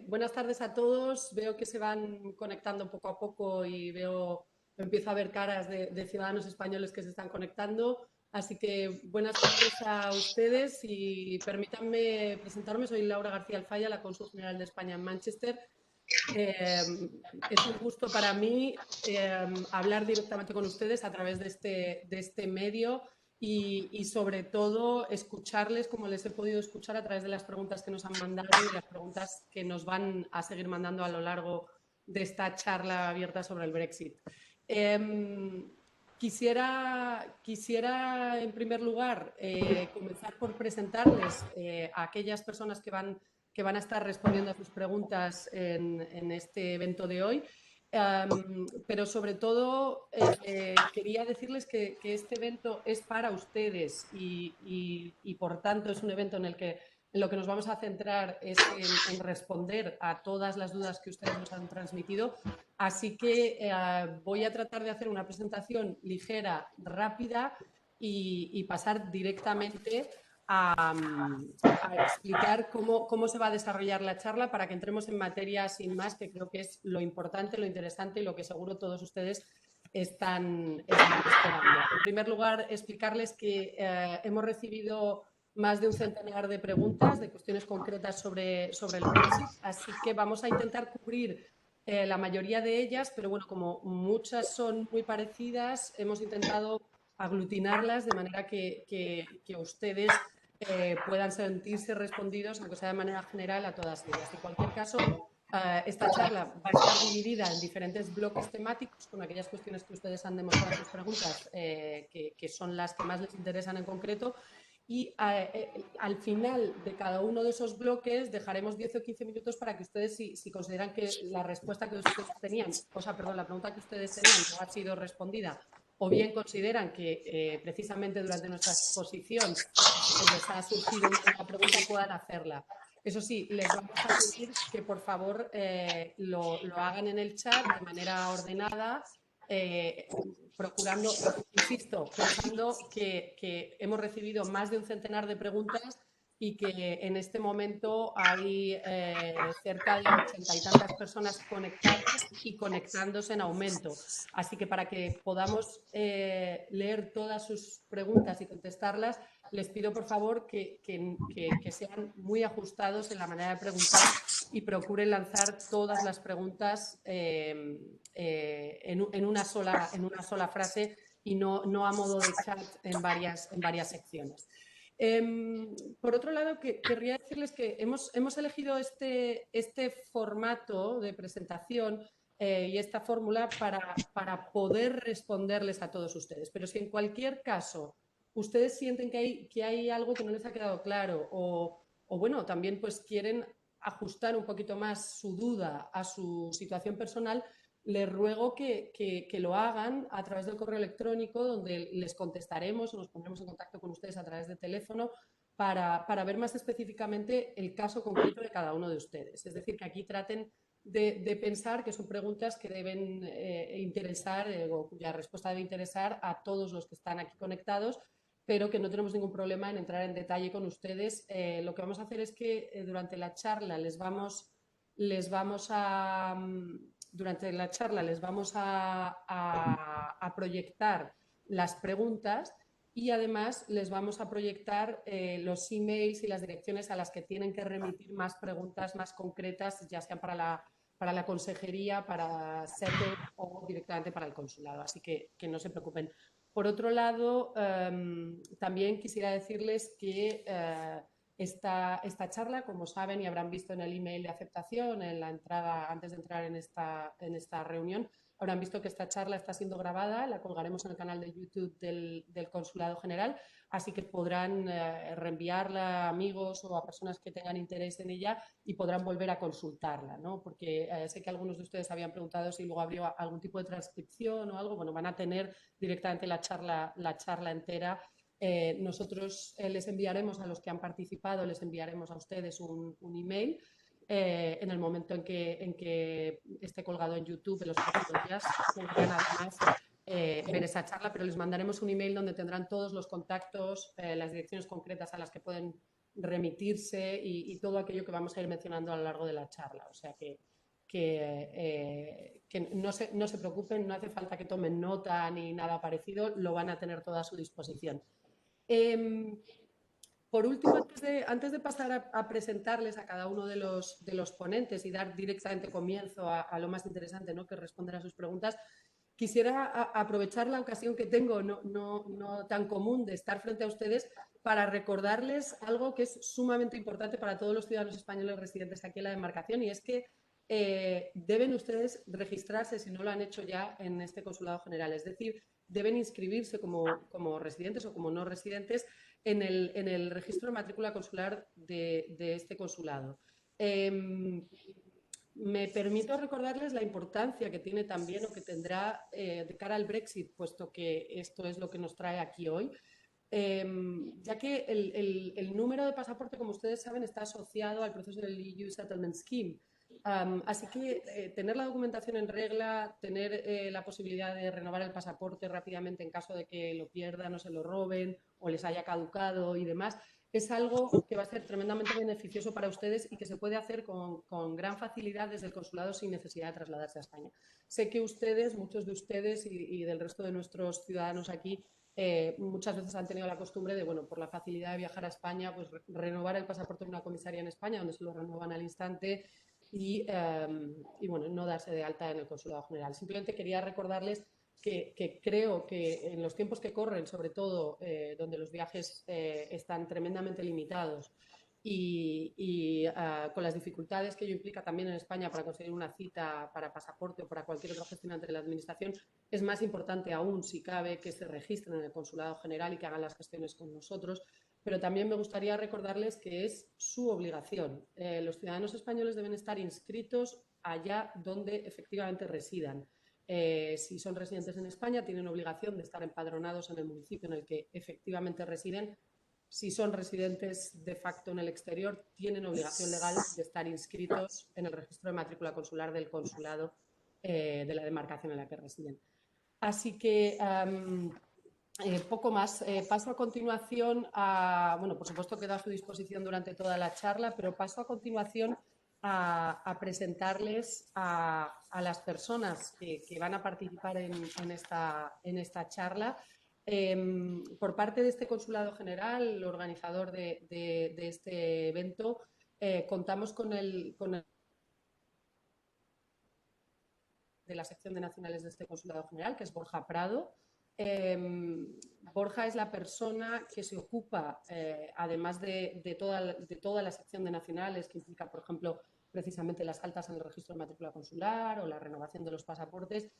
Buenas tardes a todos. Veo que se van conectando poco a poco y empiezo a ver caras de ciudadanos españoles que se están conectando. Así que buenas tardes a ustedes y permítanme presentarme. Soy Laura García Alfaya, la cónsul general de España en Manchester. Es un gusto para mí hablar directamente con ustedes a través de este medio y sobre todo escucharles como les he podido escuchar a través de las preguntas que nos han mandado y de las preguntas que nos van a seguir mandando a lo largo de esta charla abierta sobre el Brexit. Quisiera en primer lugar comenzar por presentarles a aquellas personas que van a estar respondiendo a sus preguntas en este evento de hoy. Pero sobre todo quería decirles que este evento es para ustedes y por tanto es un evento en lo que nos vamos a centrar es en responder a todas las dudas que ustedes nos han transmitido. Así que voy a tratar de hacer una presentación ligera, rápida y pasar directamente a explicar cómo se va a desarrollar la charla para que entremos en materia sin más, que creo que es lo importante, lo interesante y lo que seguro todos ustedes están esperando. En primer lugar, explicarles que hemos recibido más de un centenar de preguntas, de cuestiones concretas sobre el Brexit, así que vamos a intentar cubrir la mayoría de ellas, pero bueno, como muchas son muy parecidas, hemos intentado aglutinarlas de manera que ustedes puedan sentirse respondidos, aunque sea de manera general, a todas ellas. En cualquier caso, esta charla va a estar dividida en diferentes bloques temáticos con aquellas cuestiones que ustedes han demostrado en sus preguntas, que son las que más les interesan en concreto. Y al final de cada uno de esos bloques dejaremos 10 o 15 minutos para que ustedes, si consideran que la respuesta que ustedes tenían, la pregunta que ustedes tenían no ha sido respondida, o bien consideran que precisamente durante nuestra exposición les ha surgido una pregunta, puedan hacerla. Eso sí, les vamos a pedir que por favor lo hagan en el chat de manera ordenada, procurando, insisto, pensando que hemos recibido más de un centenar de preguntas y que en este momento hay cerca de 80 y tantas personas conectadas y conectándose en aumento. Así que para que podamos leer todas sus preguntas y contestarlas, les pido por favor que sean muy ajustados en la manera de preguntar y procuren lanzar todas las preguntas en una sola frase y no a modo de chat en varias secciones. Por otro lado, querría decirles que hemos elegido este formato de presentación y esta fórmula para poder responderles a todos ustedes. Pero si en cualquier caso ustedes sienten que hay algo que no les ha quedado claro o bueno, también pues quieren ajustar un poquito más su duda a su situación personal, les ruego que lo hagan a través del correo electrónico, donde les contestaremos o nos pondremos en contacto con ustedes a través de teléfono para ver más específicamente el caso concreto de cada uno de ustedes. Es decir, que aquí traten de pensar que son preguntas que deben interesar o cuya respuesta debe interesar a todos los que están aquí conectados, pero que no tenemos ningún problema en entrar en detalle con ustedes. Lo que vamos a hacer es que durante la charla les vamos a proyectar las preguntas y además les vamos a proyectar los emails y las direcciones a las que tienen que remitir más preguntas más concretas, ya sean para la consejería, para SETE o directamente para el consulado. Así que no se preocupen. Por otro lado, también quisiera decirles que esta charla, como saben y habrán visto en el email de aceptación, en la entrada, antes de entrar en esta reunión, habrán visto que esta charla está siendo grabada, la colgaremos en el canal de YouTube del Consulado General, así que podrán reenviarla a amigos o a personas que tengan interés en ella y podrán volver a consultarla, ¿no? Porque sé que algunos de ustedes habían preguntado si luego habría algún tipo de transcripción o algo. Bueno, van a tener directamente la charla entera. Nosotros les enviaremos a los que han participado, les enviaremos a ustedes un email en el momento en que esté colgado en YouTube, en los próximos días podrán además ver esa charla, pero les mandaremos un email donde tendrán todos los contactos, las direcciones concretas a las que pueden remitirse y todo aquello que vamos a ir mencionando a lo largo de la charla. O sea que no se preocupen, no hace falta que tomen nota ni nada parecido, lo van a tener todo a su disposición. Por último, antes de pasar a presentarles a cada uno de los ponentes y dar directamente comienzo a lo más interesante, ¿no?, que es responder a sus preguntas, quisiera aprovechar la ocasión que tengo, no tan común, de estar frente a ustedes para recordarles algo que es sumamente importante para todos los ciudadanos españoles residentes aquí en la demarcación, y es que deben ustedes registrarse, si no lo han hecho ya, en este Consulado General. Es decir, deben inscribirse como residentes o como no residentes en el registro de matrícula consular de este consulado. Me permito recordarles la importancia que tiene también o que tendrá de cara al Brexit, puesto que esto es lo que nos trae aquí hoy, ya que el número de pasaporte, como ustedes saben, está asociado al proceso del EU Settlement Scheme. Así que tener la documentación en regla, tener la posibilidad de renovar el pasaporte rápidamente en caso de que lo pierdan o se lo roben o les haya caducado y demás, es algo que va a ser tremendamente beneficioso para ustedes y que se puede hacer con gran facilidad desde el consulado sin necesidad de trasladarse a España. Sé que ustedes, muchos de ustedes y del resto de nuestros ciudadanos aquí, muchas veces han tenido la costumbre de, bueno, por la facilidad de viajar a España, pues renovar el pasaporte en una comisaría en España, donde se lo renuevan al instante, y bueno, no darse de alta en el Consulado General. Simplemente quería recordarles que creo que en los tiempos que corren, sobre todo donde los viajes están tremendamente limitados y con las dificultades que ello implica también en España para conseguir una cita para pasaporte o para cualquier otra gestión ante la Administración, es más importante aún, si cabe, que se registren en el Consulado General y que hagan las gestiones con nosotros. Pero también me gustaría recordarles que es su obligación. Los ciudadanos españoles deben estar inscritos allá donde efectivamente residan. Si son residentes en España, tienen obligación de estar empadronados en el municipio en el que efectivamente residen. Si son residentes de facto en el exterior, tienen obligación legal de estar inscritos en el registro de matrícula consular del consulado de la demarcación en la que residen. Así que poco más. Paso a continuación a, bueno, por supuesto quedo a su disposición durante toda la charla, pero paso a continuación a presentarles a las personas que van a participar en esta charla. Por parte de este Consulado General, el organizador de este evento, contamos con el de la sección de nacionales de este Consulado General, que es Borja Prado. Borja es la persona que se ocupa, además de toda la sección de nacionales, que implica, por ejemplo, precisamente las altas en el registro de matrícula consular o la renovación de los pasaportes.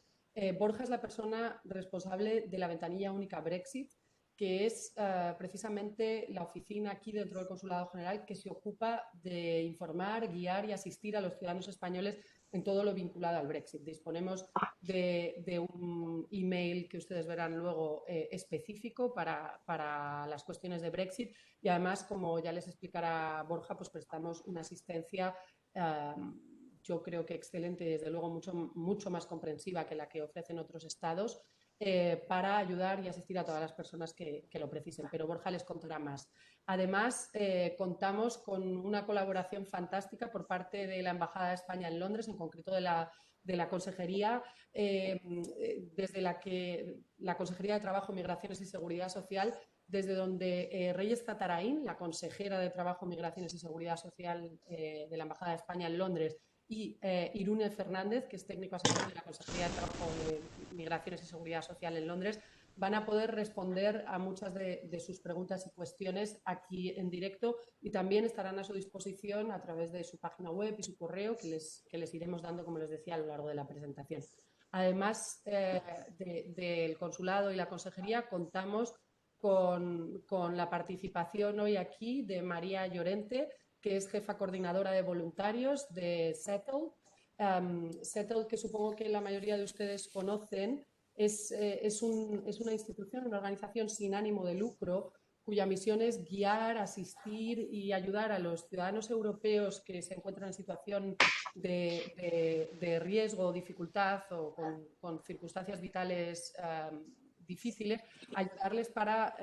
Borja es la persona responsable de la ventanilla única Brexit, que es precisamente la oficina aquí dentro del Consulado General que se ocupa de informar, guiar y asistir a los ciudadanos españoles en todo lo vinculado al Brexit. Disponemos de un email que ustedes verán luego específico para las cuestiones de Brexit, y además, como ya les explicará Borja, pues prestamos una asistencia yo creo que excelente, desde luego mucho más comprensiva que la que ofrecen otros estados, para ayudar y asistir a todas las personas que lo precisen. Pero Borja les contará más. Además, contamos con una colaboración fantástica por parte de la Embajada de España en Londres, en concreto de la Consejería, desde la Consejería de Trabajo, Migraciones y Seguridad Social, desde donde Reyes Zatarain, la consejera de Trabajo, Migraciones y Seguridad Social de la Embajada de España en Londres, y Irune Fernández, que es técnico asesor de la Consejería de Trabajo, Migraciones y Seguridad Social en Londres, van a poder responder a muchas de sus preguntas y cuestiones aquí en directo, y también estarán a su disposición a través de su página web y su correo, que les iremos dando, como les decía, a lo largo de la presentación. Además del consulado y la consejería, contamos con la participación hoy aquí de María Llorente, que es jefa coordinadora de voluntarios de Settle. Settle, que supongo que la mayoría de ustedes conocen, es una institución, una organización sin ánimo de lucro, cuya misión es guiar, asistir y ayudar a los ciudadanos europeos que se encuentran en situación de riesgo o dificultad o con circunstancias vitales difíciles, ayudarles para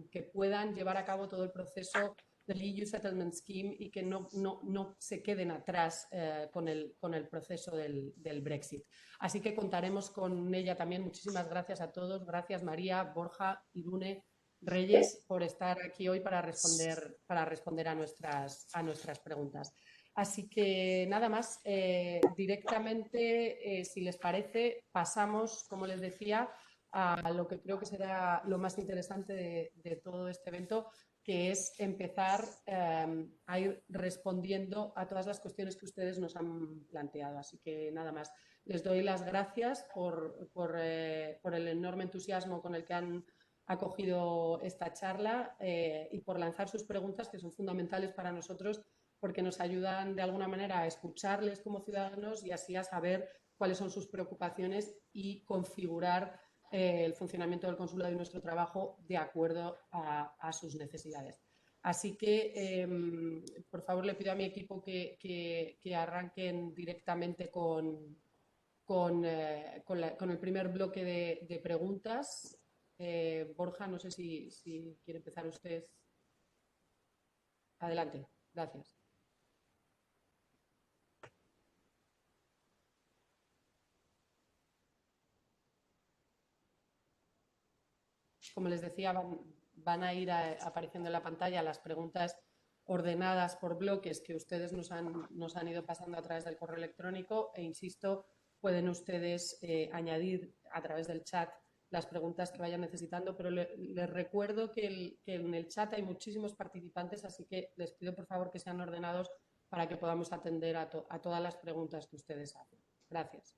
que puedan llevar a cabo todo el proceso del EU Settlement Scheme y que no se queden atrás con el proceso del Brexit. Así que contaremos con ella también. Muchísimas gracias a todos. Gracias María, Borja, Irune, Reyes, por estar aquí hoy para responder a nuestras preguntas. Así que nada más, directamente, si les parece, pasamos, como les decía, a lo que creo que será lo más interesante de todo este evento, que es empezar a ir respondiendo a todas las cuestiones que ustedes nos han planteado. Así que nada más, les doy las gracias por el enorme entusiasmo con el que han acogido esta charla y por lanzar sus preguntas, que son fundamentales para nosotros porque nos ayudan de alguna manera a escucharles como ciudadanos y así a saber cuáles son sus preocupaciones y configurar el funcionamiento del consulado y nuestro trabajo de acuerdo a sus necesidades. Así que, por favor, le pido a mi equipo que arranquen directamente con el primer bloque de preguntas. Borja, no sé si quiere empezar usted. Adelante, gracias. Como les decía, van a ir apareciendo en la pantalla las preguntas ordenadas por bloques que ustedes nos han ido pasando a través del correo electrónico e, insisto, pueden ustedes añadir a través del chat las preguntas que vayan necesitando, pero les recuerdo que en el chat hay muchísimos participantes, así que les pido por favor que sean ordenados para que podamos atender a todas las preguntas que ustedes hacen. Gracias.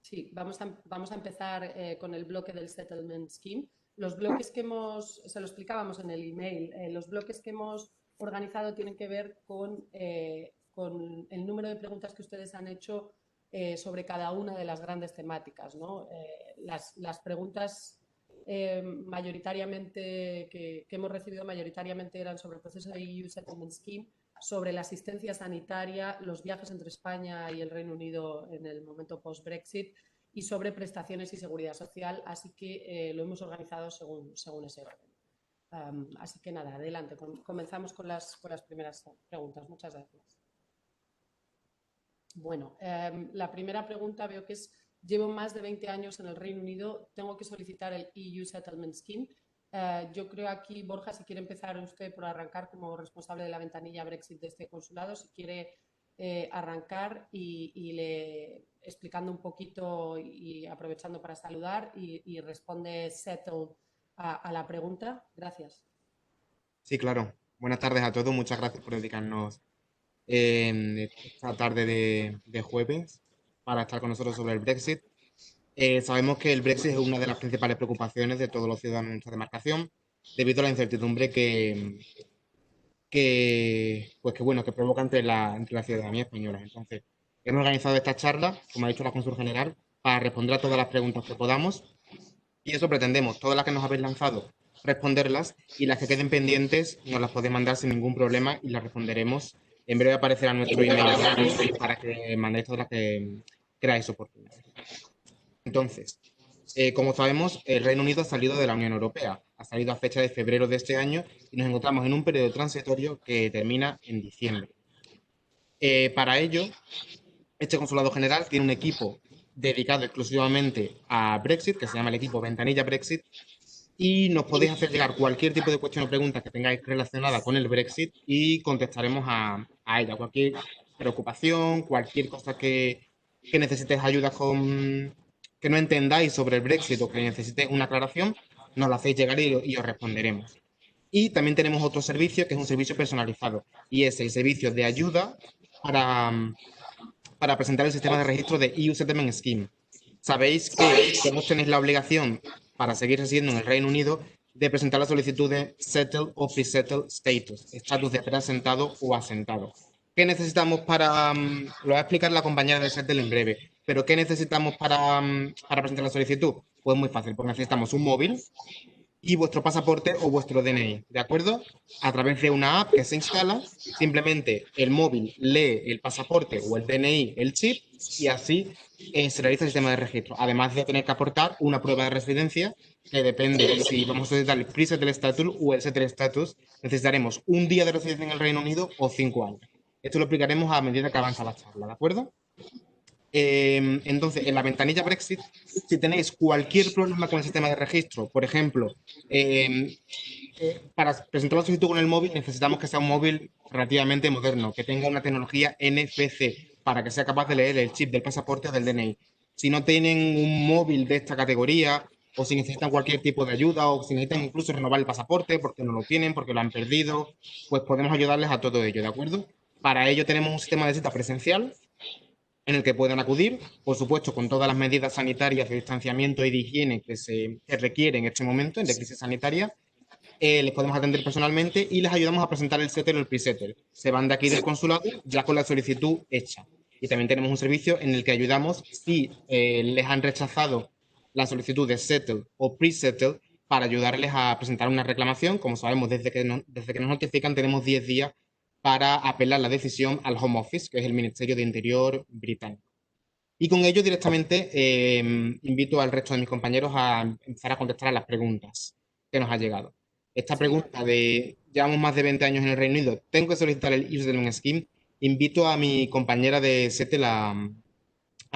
Sí, vamos a empezar con el bloque del Settlement Scheme. Los bloques que se lo explicábamos en el email, los bloques que hemos organizado tienen que ver con el número de preguntas que ustedes han hecho sobre cada una de las grandes temáticas, ¿no? Las preguntas mayoritariamente que hemos recibido mayoritariamente eran sobre el proceso de EU Settlement Scheme, sobre la asistencia sanitaria, los viajes entre España y el Reino Unido en el momento post-Brexit y sobre prestaciones y seguridad social, así que lo hemos organizado según ese orden. Así que nada, adelante, comenzamos con las primeras preguntas. Muchas gracias. Bueno, la primera pregunta veo que es: llevo más de 20 años en el Reino Unido, tengo que solicitar el EU Settlement Scheme. Yo creo aquí, Borja, si quiere empezar usted por arrancar como responsable de la ventanilla Brexit de este consulado, si quiere arrancar y explicando un poquito y aprovechando para saludar y responde Settle a la pregunta. Gracias. Sí, claro. Buenas tardes a todos. Muchas gracias por dedicarnos esta tarde de jueves para estar con nosotros sobre el Brexit. Sabemos que el Brexit es una de las principales preocupaciones de todos los ciudadanos de nuestra demarcación, debido a la incertidumbre que provoca entre la ciudadanía española. Entonces, hemos organizado esta charla, como ha dicho la Consul General, para responder a todas las preguntas que podamos, y eso pretendemos. Todas las que nos habéis lanzado, responderlas, y las que queden pendientes nos las podéis mandar sin ningún problema y las responderemos. En breve aparecerá nuestro email para que mandéis todas las que creáis oportunas. Entonces, como sabemos, el Reino Unido ha salido de la Unión Europea, ha salido a fecha de febrero de este año y nos encontramos en un periodo transitorio que termina en diciembre. Para ello, este Consulado General tiene un equipo dedicado exclusivamente a Brexit, que se llama el equipo Ventanilla Brexit, y nos podéis hacer llegar cualquier tipo de cuestión o pregunta que tengáis relacionada con el Brexit y contestaremos a ella. Cualquier preocupación, cualquier cosa que necesitéis ayuda con, que no entendáis sobre el Brexit o que necesitéis una aclaración, nos la hacéis llegar y os responderemos. Y también tenemos otro servicio que es un servicio personalizado y es el servicio de ayuda para presentar el sistema de registro de EU Settlement Scheme. Sabéis que vos tenéis la obligación, para seguir residiendo en el Reino Unido, de presentar la solicitud de Settle o Pre-Settle Status, estatus de preasentado o asentado. ¿Qué necesitamos para...? Lo va a explicar la compañera de Settle en breve, pero ¿qué necesitamos para presentar la solicitud? Pues muy fácil, porque necesitamos un móvil y vuestro pasaporte o vuestro DNI, ¿de acuerdo? A través de una app que se instala, simplemente el móvil lee el pasaporte o el DNI, el chip, y así se realiza el sistema de registro, además de tener que aportar una prueba de residencia que depende de si vamos a solicitar el pre-settle status o el settle status, necesitaremos un día de residencia en el Reino Unido o 5 años. Esto lo explicaremos a medida que avanza la charla, ¿de acuerdo? Entonces, en la ventanilla Brexit, si tenéis cualquier problema con el sistema de registro, por ejemplo, para presentar la solicitud con el móvil necesitamos que sea un móvil relativamente moderno, que tenga una tecnología NFC para que sea capaz de leer el chip del pasaporte o del DNI. Si no tienen un móvil de esta categoría, o si necesitan cualquier tipo de ayuda, o si necesitan incluso renovar el pasaporte porque no lo tienen, porque lo han perdido, pues podemos ayudarles a todo ello, ¿de acuerdo? Para ello tenemos un sistema de cita presencial en el que puedan acudir, por supuesto, con todas las medidas sanitarias de distanciamiento y de higiene que se requieren en este momento en de crisis sanitaria. Les podemos atender personalmente y les ayudamos a presentar el settle o el pre-settle. Se van de aquí del consulado ya con la solicitud hecha. Y también tenemos un servicio en el que ayudamos si les han rechazado la solicitud de settle o pre-settle para ayudarles a presentar una reclamación. Como sabemos, desde que nos notifican tenemos 10 días para apelar la decisión al Home Office, que es el Ministerio de Interior británico. Y con ello directamente invito al resto de mis compañeros a empezar a contestar a las preguntas que nos ha llegado. Esta pregunta de llevamos más de 20 años en el Reino Unido, tengo que solicitar el EU Settlement Scheme, invito a mi compañera de SETEL, a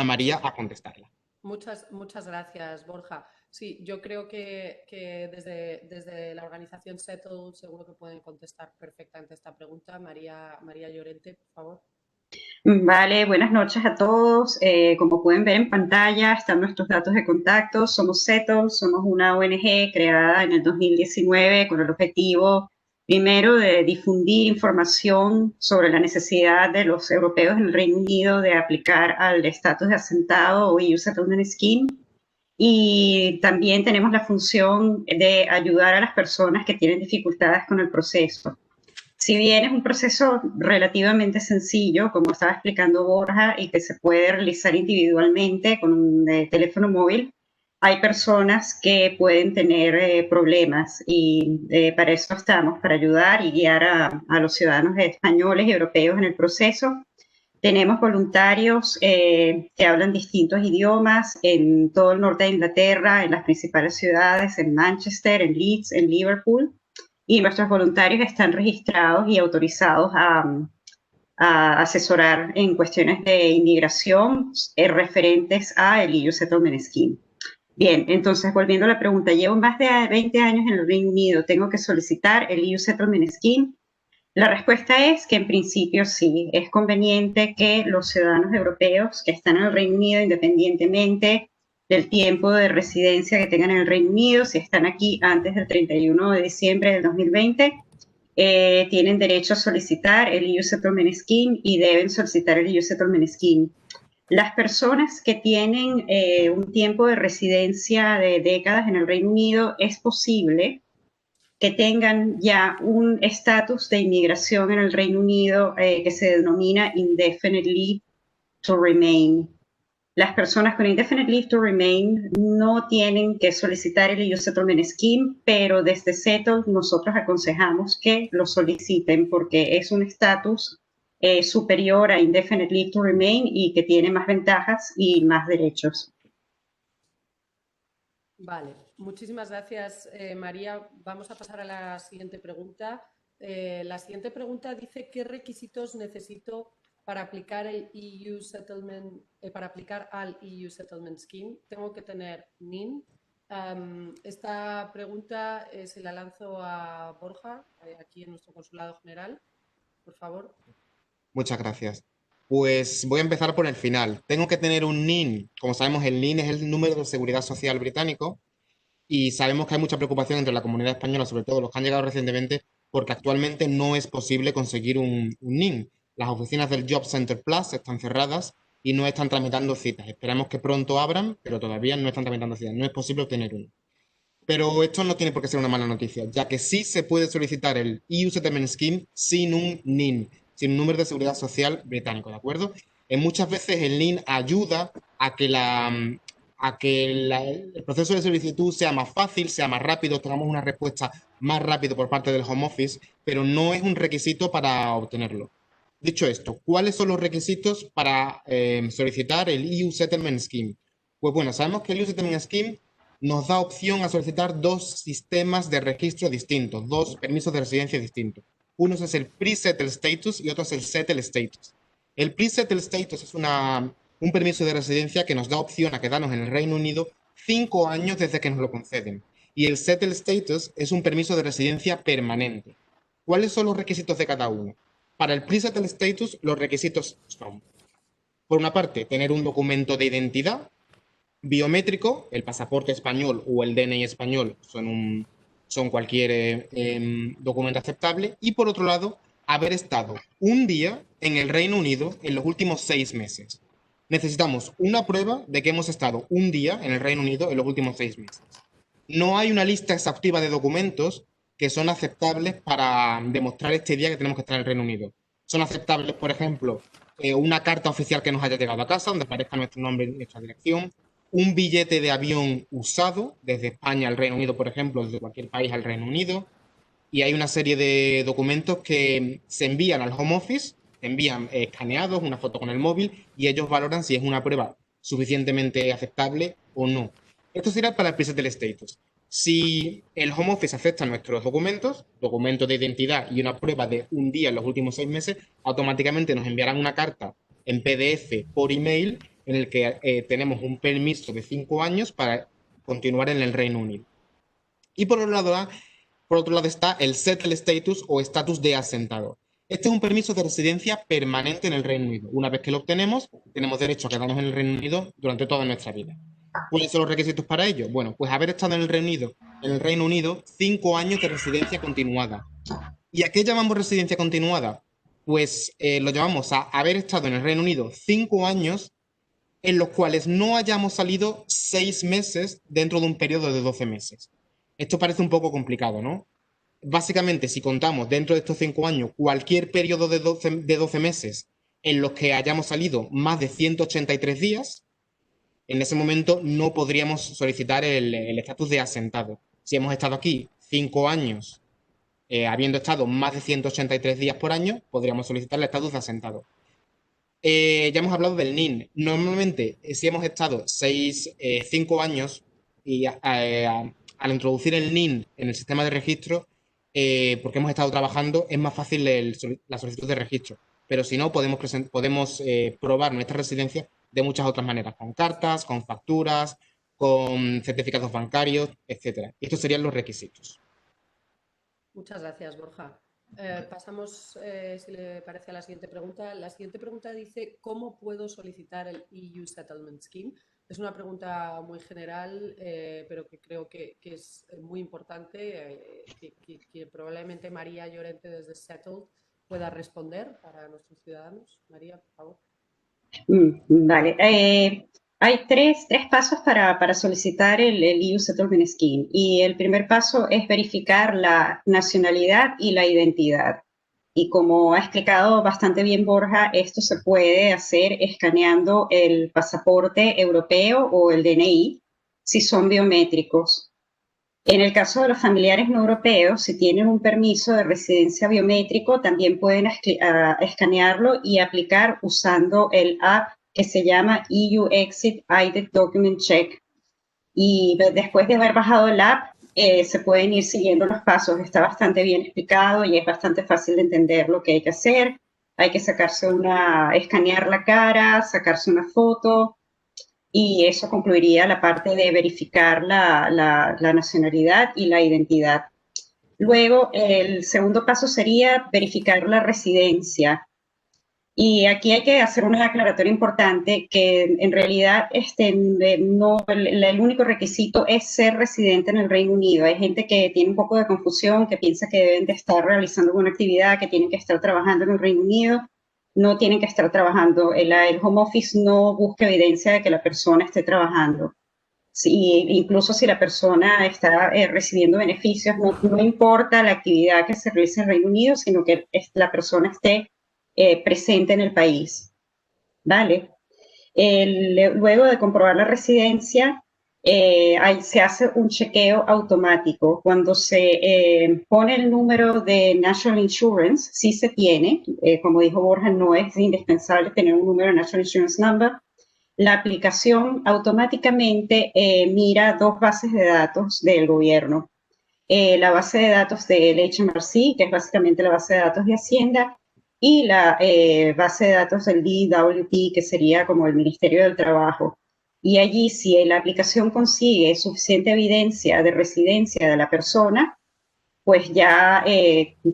María, a contestarla. Muchas gracias, Borja. Sí, yo creo que desde la organización Settle seguro que pueden contestar perfectamente esta pregunta. María Llorente, por favor. Vale, buenas noches a todos. Como pueden ver en pantalla, están nuestros datos de contacto. Somos Settle, somos una ONG creada en el 2019 con el objetivo, primero, de difundir información sobre la necesidad de los europeos en el Reino Unido de aplicar al estatus de asentado o EU Settlement Scheme. Y también tenemos la función de ayudar a las personas que tienen dificultades con el proceso. Si bien es un proceso relativamente sencillo, como estaba explicando Borja, y que se puede realizar individualmente con un teléfono móvil, hay personas que pueden tener problemas y para eso estamos, para ayudar y guiar a los ciudadanos españoles y europeos en el proceso. Tenemos voluntarios que hablan distintos idiomas en todo el norte de Inglaterra, en las principales ciudades, en Manchester, en Leeds, en Liverpool. Y nuestros voluntarios están registrados y autorizados a asesorar en cuestiones de inmigración referentes a el EU Settlement Scheme. Bien, entonces volviendo a la pregunta, llevo más de 20 años en el Reino Unido, ¿tengo que solicitar el EU Settlement Scheme? La respuesta es que en principio sí, es conveniente que los ciudadanos europeos que están en el Reino Unido, independientemente del tiempo de residencia que tengan en el Reino Unido, si están aquí antes del 31 de diciembre del 2020, tienen derecho a solicitar el EU Settlement Scheme y deben solicitar el EU Settlement Scheme. Las personas que tienen un tiempo de residencia de décadas en el Reino Unido, es posible que tengan ya un estatus de inmigración en el Reino Unido que se denomina Indefinite Leave to Remain. Las personas con Indefinite Leave to Remain no tienen que solicitar el EU Settlement Scheme, pero desde Settle nosotros aconsejamos que lo soliciten porque es un estatus superior a Indefinite Leave to Remain y que tiene más ventajas y más derechos. Vale, muchísimas gracias, María. Vamos a pasar a la siguiente pregunta. La siguiente pregunta dice: ¿qué requisitos necesito para aplicar el EU Settlement, para aplicar al EU Settlement Scheme? Tengo que tener NIN. Esta pregunta se la lanzo a Borja, aquí en nuestro Consulado General. Por favor. Muchas gracias. Pues voy a empezar por el final. Tengo que tener un NIN. Como sabemos, el NIN es el número de seguridad social británico y sabemos que hay mucha preocupación entre la comunidad española, sobre todo los que han llegado recientemente, porque actualmente no es posible conseguir un NIN. Las oficinas del Job Center Plus están cerradas y no están tramitando citas. Esperamos que pronto abran, pero todavía no están tramitando citas. No es posible obtener uno. Pero esto no tiene por qué ser una mala noticia, ya que sí se puede solicitar el EU Settlement Scheme sin un NIN, sin un número de seguridad social británico, ¿de acuerdo? Muchas veces el NIN ayuda a que el proceso de solicitud sea más fácil, sea más rápido, tengamos una respuesta más rápido por parte del Home Office, pero no es un requisito para obtenerlo. Dicho esto, ¿cuáles son los requisitos para solicitar el EU Settlement Scheme? Pues bueno, sabemos que el EU Settlement Scheme nos da opción a solicitar dos sistemas de registro distintos, dos permisos de residencia distintos. Uno es el Pre-Settled Status y otro es el Settled Status. El Pre-Settled Status es un permiso de residencia que nos da opción a quedarnos en el Reino Unido 5 años desde que nos lo conceden. Y el Settled Status es un permiso de residencia permanente. ¿Cuáles son los requisitos de cada uno? Para el Pre-Settled Status, los requisitos son, por una parte, tener un documento de identidad biométrico, el pasaporte español o el DNI español son cualquier documento aceptable, y por otro lado, haber estado un día en el Reino Unido en los últimos 6 meses. Necesitamos una prueba de que hemos estado un día en el Reino Unido en los últimos 6 meses. No hay una lista exhaustiva de documentos que son aceptables para demostrar este día que tenemos que estar en el Reino Unido. Son aceptables, por ejemplo, una carta oficial que nos haya llegado a casa, donde aparezca nuestro nombre y nuestra dirección, un billete de avión usado desde España al Reino Unido, por ejemplo, desde cualquier país al Reino Unido, y hay una serie de documentos que se envían al Home Office, se envían escaneados, una foto con el móvil, y ellos valoran si es una prueba suficientemente aceptable o no. Esto será para el Pre-Settled Status. Si el Home Office acepta nuestros documentos, documento de identidad y una prueba de un día en los últimos 6 meses, automáticamente nos enviarán una carta en PDF por email en el que tenemos un permiso de 5 años para continuar en el Reino Unido. Y por otro lado está el Settled Status o estatus de asentado. Este es un permiso de residencia permanente en el Reino Unido. Una vez que lo obtenemos, tenemos derecho a quedarnos en el Reino Unido durante toda nuestra vida. ¿Cuáles son los requisitos para ello? Bueno, pues haber estado en el Reino Unido 5 años de residencia continuada. ¿Y a qué llamamos residencia continuada? Pues lo llamamos a haber estado en el Reino Unido 5 años en los cuales no hayamos salido 6 meses dentro de un periodo de 12 meses. Esto parece un poco complicado, ¿no? Básicamente, si contamos dentro de estos 5 años cualquier periodo de 12 meses en los que hayamos salido más de 183 días, en ese momento no podríamos solicitar el estatus de asentado. Si hemos estado aquí 5 años, habiendo estado más de 183 días por año, podríamos solicitar el estatus de asentado. Ya hemos hablado del NIN. Normalmente, si hemos estado 5 años y al introducir el NIN en el sistema de registro, porque hemos estado trabajando, es más fácil la solicitud de registro. Pero si no, podemos probar nuestra residencia de muchas otras maneras, con cartas, con facturas, con certificados bancarios, etcétera. Y estos serían los requisitos. Muchas gracias, Borja. Pasamos, si le parece, a la siguiente pregunta. La siguiente pregunta dice, ¿cómo puedo solicitar el EU Settlement Scheme? Es una pregunta muy general, pero que creo que es muy importante, que probablemente María Llorente desde Settled pueda responder para nuestros ciudadanos. María, por favor. Vale. Hay tres pasos para solicitar el EU Settlement Scheme. Y el primer paso es verificar la nacionalidad y la identidad. Y como ha explicado bastante bien Borja, esto se puede hacer escaneando el pasaporte europeo o el DNI, si son biométricos. En el caso de los familiares no europeos, si tienen un permiso de residencia biométrico, también pueden escanearlo y aplicar usando el app que se llama EU Exit ID Document Check. Y después de haber bajado el app, se pueden ir siguiendo los pasos. Está bastante bien explicado y es bastante fácil de entender lo que hay que hacer. Hay que escanear la cara, sacarse una foto, y eso concluiría la parte de verificar la nacionalidad y la identidad. Luego, el segundo paso sería verificar la residencia. Y aquí hay que hacer una aclaratoria importante, que en realidad el único requisito es ser residente en el Reino Unido. Hay gente que tiene un poco de confusión, que piensa que deben de estar realizando alguna actividad, que tienen que estar trabajando en el Reino Unido. No tienen que estar trabajando. El Home Office no busca evidencia de que la persona esté trabajando. Incluso si la persona está recibiendo beneficios, no importa la actividad que se realice en el Reino Unido, sino que la persona esté presente en el país. ¿Vale? Luego de comprobar la residencia, ahí se hace un chequeo automático. Cuando se pone el número de National Insurance, sí se tiene, como dijo Borja, no es indispensable tener un número de National Insurance Number. La aplicación automáticamente mira dos bases de datos del gobierno. La base de datos del HMRC, que es básicamente la base de datos de Hacienda, y la base de datos del DWP, que sería como el Ministerio del Trabajo. Y allí, si la aplicación consigue suficiente evidencia de residencia de la persona, pues ya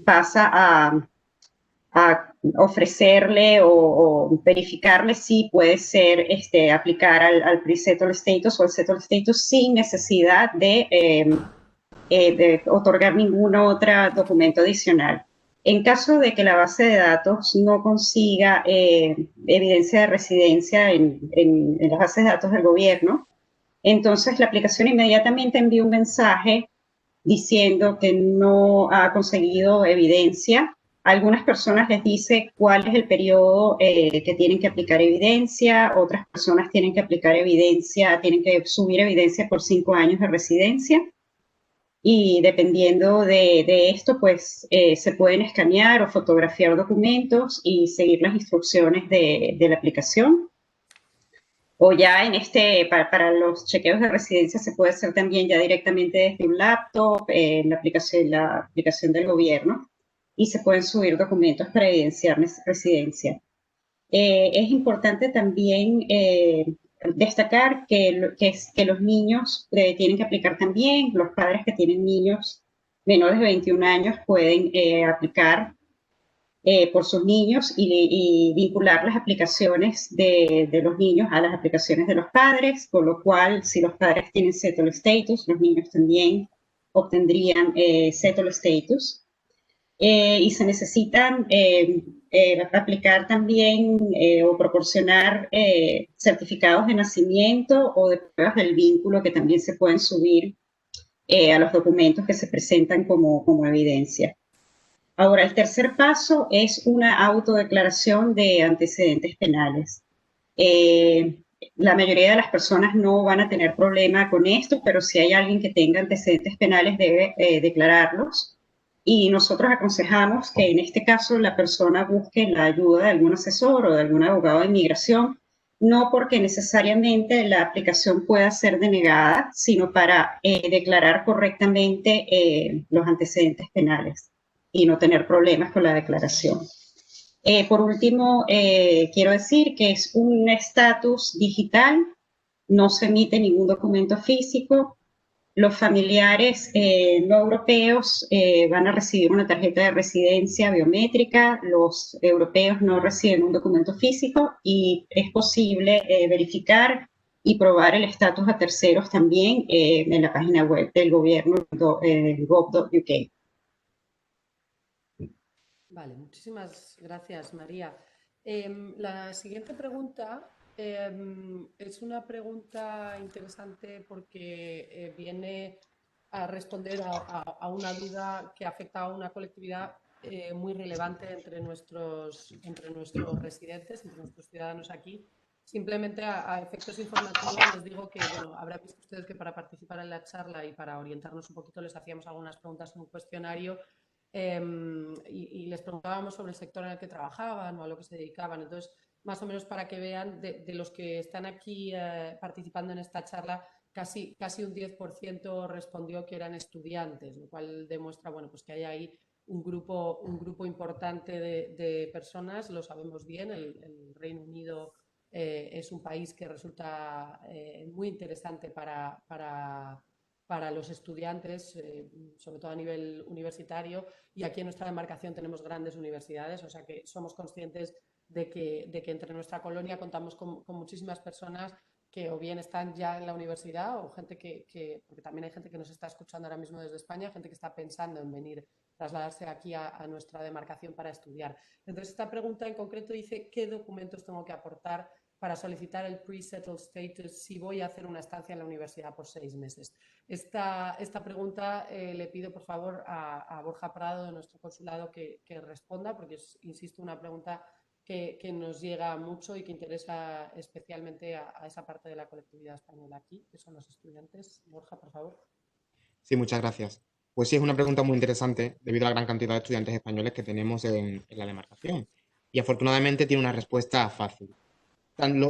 pasa a ofrecerle o verificarle si puede ser aplicar al pre-settled status o al settled status sin necesidad de otorgar ningún otro documento adicional. En caso de que la base de datos no consiga evidencia de residencia en las bases de datos del gobierno, entonces la aplicación inmediatamente envía un mensaje diciendo que no ha conseguido evidencia. A algunas personas les dice cuál es el periodo que tienen que aplicar evidencia, otras personas tienen que aplicar evidencia, tienen que subir evidencia por 5 años de residencia. Y dependiendo de esto, pues se pueden escanear o fotografiar documentos y seguir las instrucciones de la aplicación. O ya para los chequeos de residencia se puede hacer también ya directamente desde un laptop, en la aplicación del gobierno, y se pueden subir documentos para evidenciar residencia. Es importante también destacar que los niños tienen que aplicar también, los padres que tienen niños menores de 21 años pueden aplicar por sus niños y vincular las aplicaciones de los niños a las aplicaciones de los padres, con lo cual si los padres tienen settled status, los niños también obtendrían settled status. Y se necesitan aplicar también o proporcionar certificados de nacimiento o de pruebas del vínculo que también se pueden subir a los documentos que se presentan como evidencia. Ahora, el tercer paso es una autodeclaración de antecedentes penales. La mayoría de las personas no van a tener problema con esto, pero si hay alguien que tenga antecedentes penales debe declararlos. Y nosotros aconsejamos que en este caso la persona busque la ayuda de algún asesor o de algún abogado de inmigración, no porque necesariamente la aplicación pueda ser denegada, sino para declarar correctamente los antecedentes penales y no tener problemas con la declaración. Por último, quiero decir que es un estatus digital, no se emite ningún documento físico. Los familiares no europeos van a recibir una tarjeta de residencia biométrica, los europeos no reciben un documento físico y es posible verificar y probar el estatus a terceros también en la página web del gobierno gov.uk. Vale, muchísimas gracias, María. La siguiente pregunta es una pregunta interesante porque viene a responder a una duda que afecta a una colectividad muy relevante entre nuestros residentes, entre nuestros ciudadanos aquí. Simplemente a efectos informativos les digo que, bueno, habrán visto ustedes que para participar en la charla y para orientarnos un poquito les hacíamos algunas preguntas en un cuestionario y les preguntábamos sobre el sector en el que trabajaban o a lo que se dedicaban. Entonces, más o menos para que vean, de los que están aquí participando en esta charla, casi un 10% respondió que eran estudiantes, lo cual demuestra, bueno, pues que hay ahí un grupo importante de personas, lo sabemos bien, el Reino Unido es un país que resulta muy interesante para los estudiantes, sobre todo a nivel universitario, y aquí en nuestra demarcación tenemos grandes universidades, o sea que somos conscientes de que entre nuestra colonia contamos con muchísimas personas que o bien están ya en la universidad o gente porque también hay gente que nos está escuchando ahora mismo desde España, gente que está pensando en venir, trasladarse aquí a nuestra demarcación para estudiar. Entonces, esta pregunta en concreto dice, ¿qué documentos tengo que aportar para solicitar el pre-settled status si voy a hacer una estancia en la universidad por 6 meses? Esta pregunta le pido, por favor, a Borja Prado de nuestro consulado que responda, porque es, insisto, una pregunta que nos llega mucho y que interesa especialmente a esa parte de la colectividad española aquí, que son los estudiantes. Borja, por favor. Sí, muchas gracias. Pues sí, es una pregunta muy interesante debido a la gran cantidad de estudiantes españoles que tenemos en la demarcación. Y afortunadamente tiene una respuesta fácil.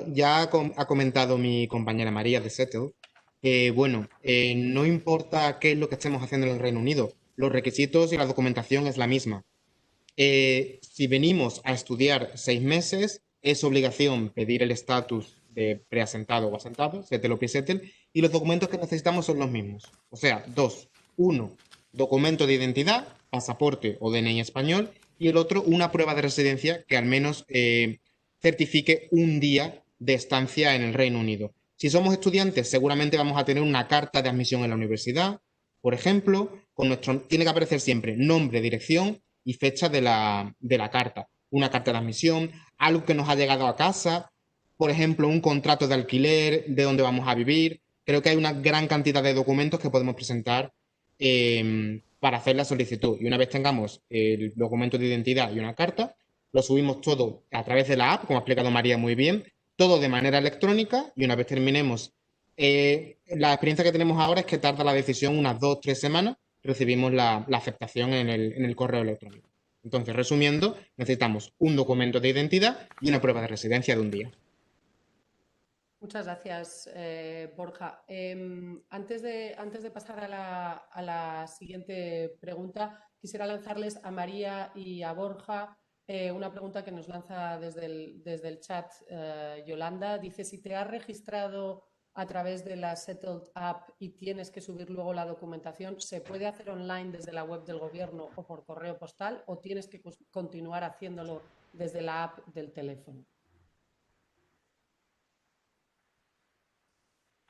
Ya ha comentado mi compañera María de Settle que, bueno, no importa qué es lo que estemos haciendo en el Reino Unido, los requisitos y la documentación es la misma. Si venimos a estudiar 6 meses, es obligación pedir el estatus de preasentado o asentado, settle o pre-settle, y los documentos que necesitamos son los mismos. O sea, dos. Uno, documento de identidad, pasaporte o DNI español, y el otro, una prueba de residencia que al menos certifique un día de estancia en el Reino Unido. Si somos estudiantes, seguramente vamos a tener una carta de admisión en la universidad, por ejemplo, tiene que aparecer siempre nombre, dirección y fecha de la carta. Una carta de admisión, algo que nos ha llegado a casa, por ejemplo, un contrato de alquiler, de dónde vamos a vivir. Creo que hay una gran cantidad de documentos que podemos presentar para hacer la solicitud. Y una vez tengamos el documento de identidad y una carta, lo subimos todo a través de la app, como ha explicado María muy bien, todo de manera electrónica y una vez terminemos, la experiencia que tenemos ahora es que tarda la decisión unas 2 o 3 semanas, recibimos la aceptación en el correo electrónico. Entonces, resumiendo, necesitamos un documento de identidad y una prueba de residencia de un día. Muchas gracias, Borja. Antes de pasar a la siguiente pregunta, quisiera lanzarles a María y a Borja una pregunta que nos lanza desde el chat Yolanda. Dice, si te has registrado a través de la Settled App y tienes que subir luego la documentación, ¿se puede hacer online desde la web del gobierno o por correo postal o tienes que continuar haciéndolo desde la app del teléfono?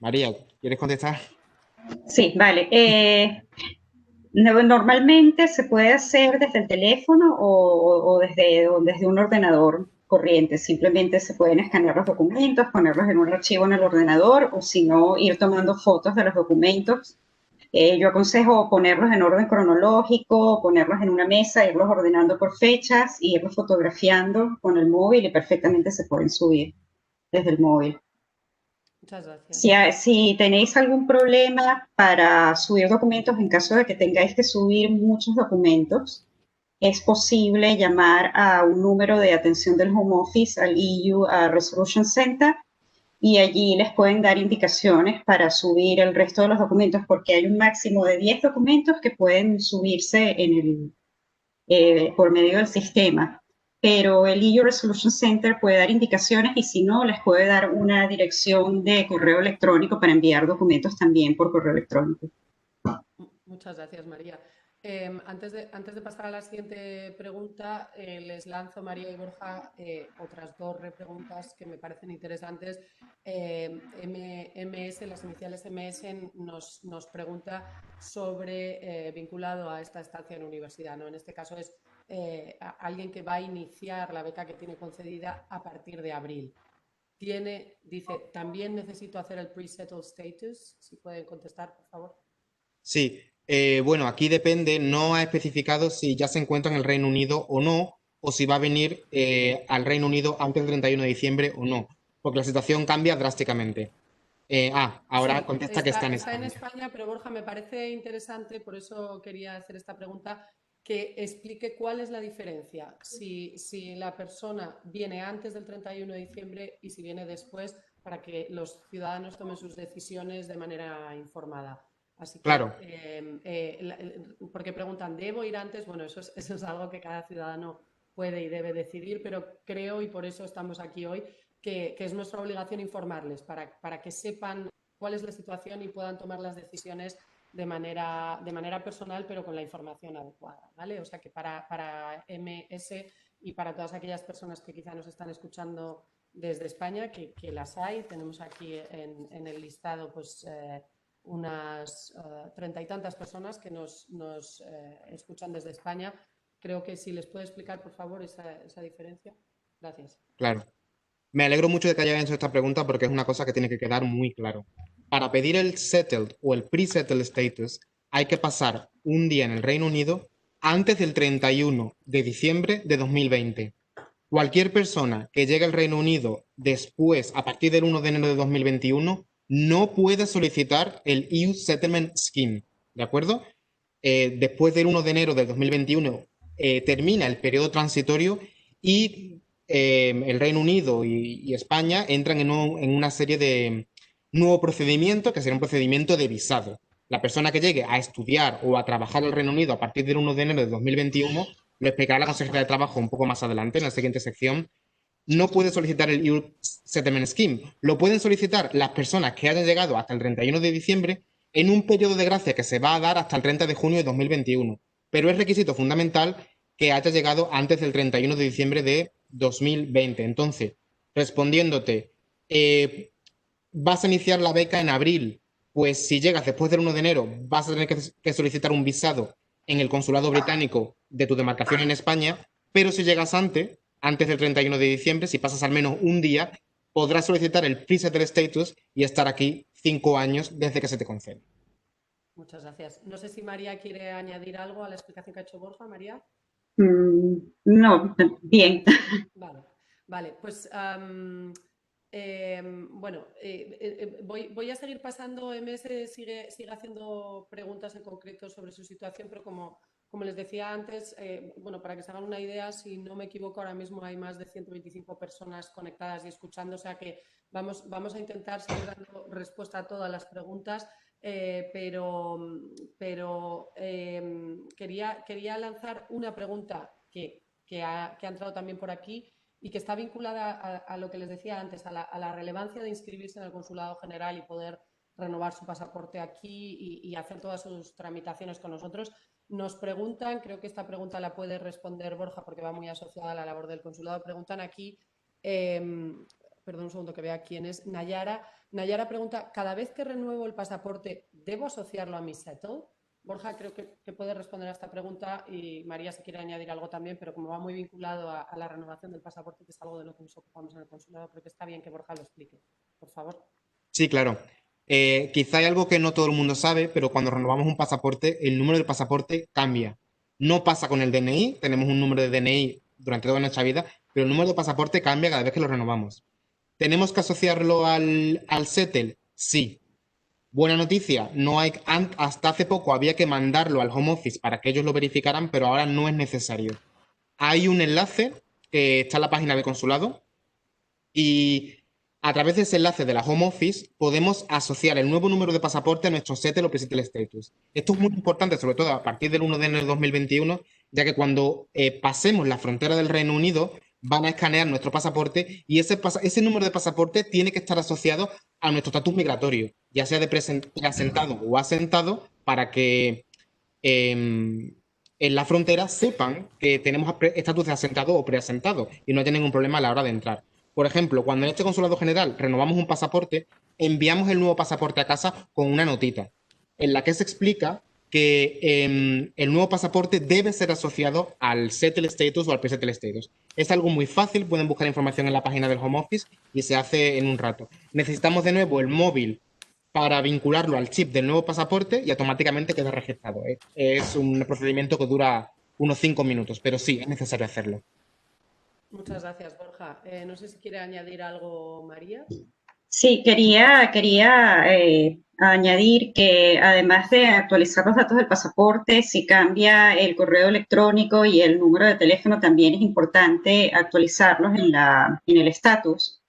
María, ¿quieres contestar? Sí, vale. Normalmente se puede hacer desde el teléfono o desde un ordenador corriente. Simplemente se pueden escanear los documentos, ponerlos en un archivo en el ordenador o si no, ir tomando fotos de los documentos. Yo aconsejo ponerlos en orden cronológico, ponerlos en una mesa, irlos ordenando por fechas y irlos fotografiando con el móvil y perfectamente se pueden subir desde el móvil. Muchas gracias. Si tenéis algún problema para subir documentos, en caso de que tengáis que subir muchos documentos, es posible llamar a un número de atención del Home Office, al EU Resolution Center, y allí les pueden dar indicaciones para subir el resto de los documentos, porque hay un máximo de 10 documentos que pueden subirse por medio del sistema. Pero el EU Resolution Center puede dar indicaciones y si no, les puede dar una dirección de correo electrónico para enviar documentos también por correo electrónico. Muchas gracias, María. Antes de pasar a la siguiente pregunta, les lanzo, María y Borja, otras dos preguntas que me parecen interesantes. Las iniciales MS nos pregunta sobre, vinculado a esta estancia en universidad, ¿no? En este caso es alguien que va a iniciar la beca que tiene concedida a partir de abril. Dice, también necesito hacer el pre-settled status. Si pueden contestar, por favor. Sí, bueno, aquí depende, no ha especificado si ya se encuentra en el Reino Unido o no, o si va a venir al Reino Unido antes del 31 de diciembre o no, porque la situación cambia drásticamente. Ahora Sí, contesta que está en está en España. España, pero Borja, me parece interesante, por eso quería hacer esta pregunta, que explique cuál es la diferencia, si la persona viene antes del 31 de diciembre y si viene después, para que los ciudadanos tomen sus decisiones de manera informada. Así que, Claro, porque preguntan, ¿debo ir antes? Bueno, eso es algo que cada ciudadano puede y debe decidir, pero creo, y por eso estamos aquí hoy, que es nuestra obligación informarles para que sepan cuál es la situación y puedan tomar las decisiones de manera personal, pero con la información adecuada, ¿vale? O sea que para MS y para todas aquellas personas que quizá nos están escuchando desde España, que las hay, tenemos aquí en el listado pues unas 30 y tantas personas que nos escuchan desde España. Creo que si les puede explicar, por favor, esa diferencia. Gracias. claro. Me alegro mucho de que hayan hecho esta pregunta porque es una cosa que tiene que quedar muy claro. Para pedir el settled o el pre-settled status hay que pasar un día en el Reino Unido antes del 31 de diciembre de 2020. Cualquier persona que llegue al Reino Unido después, a partir del 1 de enero de 2021, no puede solicitar el EU Settlement Scheme, ¿de acuerdo? Después del 1 de enero de 2021 termina el periodo transitorio y el Reino Unido y España entran en una serie de nuevo procedimiento que será un procedimiento de visado. La persona que llegue a estudiar o a trabajar en el Reino Unido a partir del 1 de enero de 2021, lo explicará la consejera de Trabajo un poco más adelante, en la siguiente sección, no puede solicitar el EU Settlement Scheme. Lo pueden solicitar las personas que hayan llegado hasta el 31 de diciembre en un periodo de gracia que se va a dar hasta el 30 de junio de 2021. Pero es requisito fundamental que haya llegado antes del 31 de diciembre de 2020. Entonces, respondiéndote, vas a iniciar la beca en abril, pues si llegas después del 1 de enero vas a tener que solicitar un visado en el consulado británico de tu demarcación en España, pero si llegas antes del 31 de diciembre, si pasas al menos un día, podrás solicitar el pre-settled status y estar aquí 5 años desde que se te concede. Muchas gracias. No sé si María quiere añadir algo a la explicación que ha hecho Borja. María. No, bien. Vale, vale. Pues bueno, voy a seguir pasando. MS sigue haciendo preguntas en concreto sobre su situación, pero como les decía antes, bueno, para que se hagan una idea, si no me equivoco, ahora mismo hay más de 125 personas conectadas y escuchando, o sea que vamos a intentar seguir dando respuesta a todas las preguntas, pero quería lanzar una pregunta que ha entrado también por aquí y que está vinculada a lo que les decía antes, a la relevancia de inscribirse en el Consulado General y poder renovar su pasaporte aquí y hacer todas sus tramitaciones con nosotros. Nos preguntan, creo que esta pregunta la puede responder Borja porque va muy asociada a la labor del consulado, preguntan aquí, perdón un segundo que vea quién es, Nayara. Nayara pregunta, ¿cada vez que renuevo el pasaporte, debo asociarlo a mi settle? Borja creo que puede responder a esta pregunta y María si quiere añadir algo también, pero como va muy vinculado a la renovación del pasaporte, que es algo de lo que nos ocupamos en el consulado, creo que está bien que Borja lo explique. Por favor. Sí, claro. Quizá hay algo que no todo el mundo sabe, pero cuando renovamos un pasaporte, el número del pasaporte cambia. No pasa con el DNI, tenemos un número de DNI durante toda nuestra vida, pero el número de pasaporte cambia cada vez que lo renovamos. ¿Tenemos que asociarlo al SETEL? Sí. Buena noticia, no hay, hasta hace poco había que mandarlo al Home Office para que ellos lo verificaran, pero ahora no es necesario. Hay un enlace que está en la página del consulado y a través de ese enlace de la Home Office podemos asociar el nuevo número de pasaporte a nuestro SETEL o pre-settled status. Esto es muy importante, sobre todo a partir del 1 de enero de 2021, ya que cuando pasemos la frontera del Reino Unido van a escanear nuestro pasaporte y ese número de pasaporte tiene que estar asociado a nuestro estatus migratorio, ya sea de preasentado o asentado, para que en la frontera sepan que tenemos estatus de asentado o preasentado y no haya ningún problema a la hora de entrar. Por ejemplo, cuando en este consulado general renovamos un pasaporte, enviamos el nuevo pasaporte a casa con una notita en la que se explica que el nuevo pasaporte debe ser asociado al settled status o al pre-settled status. Es algo muy fácil, pueden buscar información en la página del Home Office y se hace en un rato. Necesitamos de nuevo el móvil para vincularlo al chip del nuevo pasaporte y automáticamente queda registrado. Es un procedimiento que dura unos 5 minutos, pero sí, es necesario hacerlo. Muchas gracias, Borja. No sé si quiere añadir algo, María. Sí, quería añadir que además de actualizar los datos del pasaporte, si cambia el correo electrónico y el número de teléfono, también es importante actualizarlos en el estatus,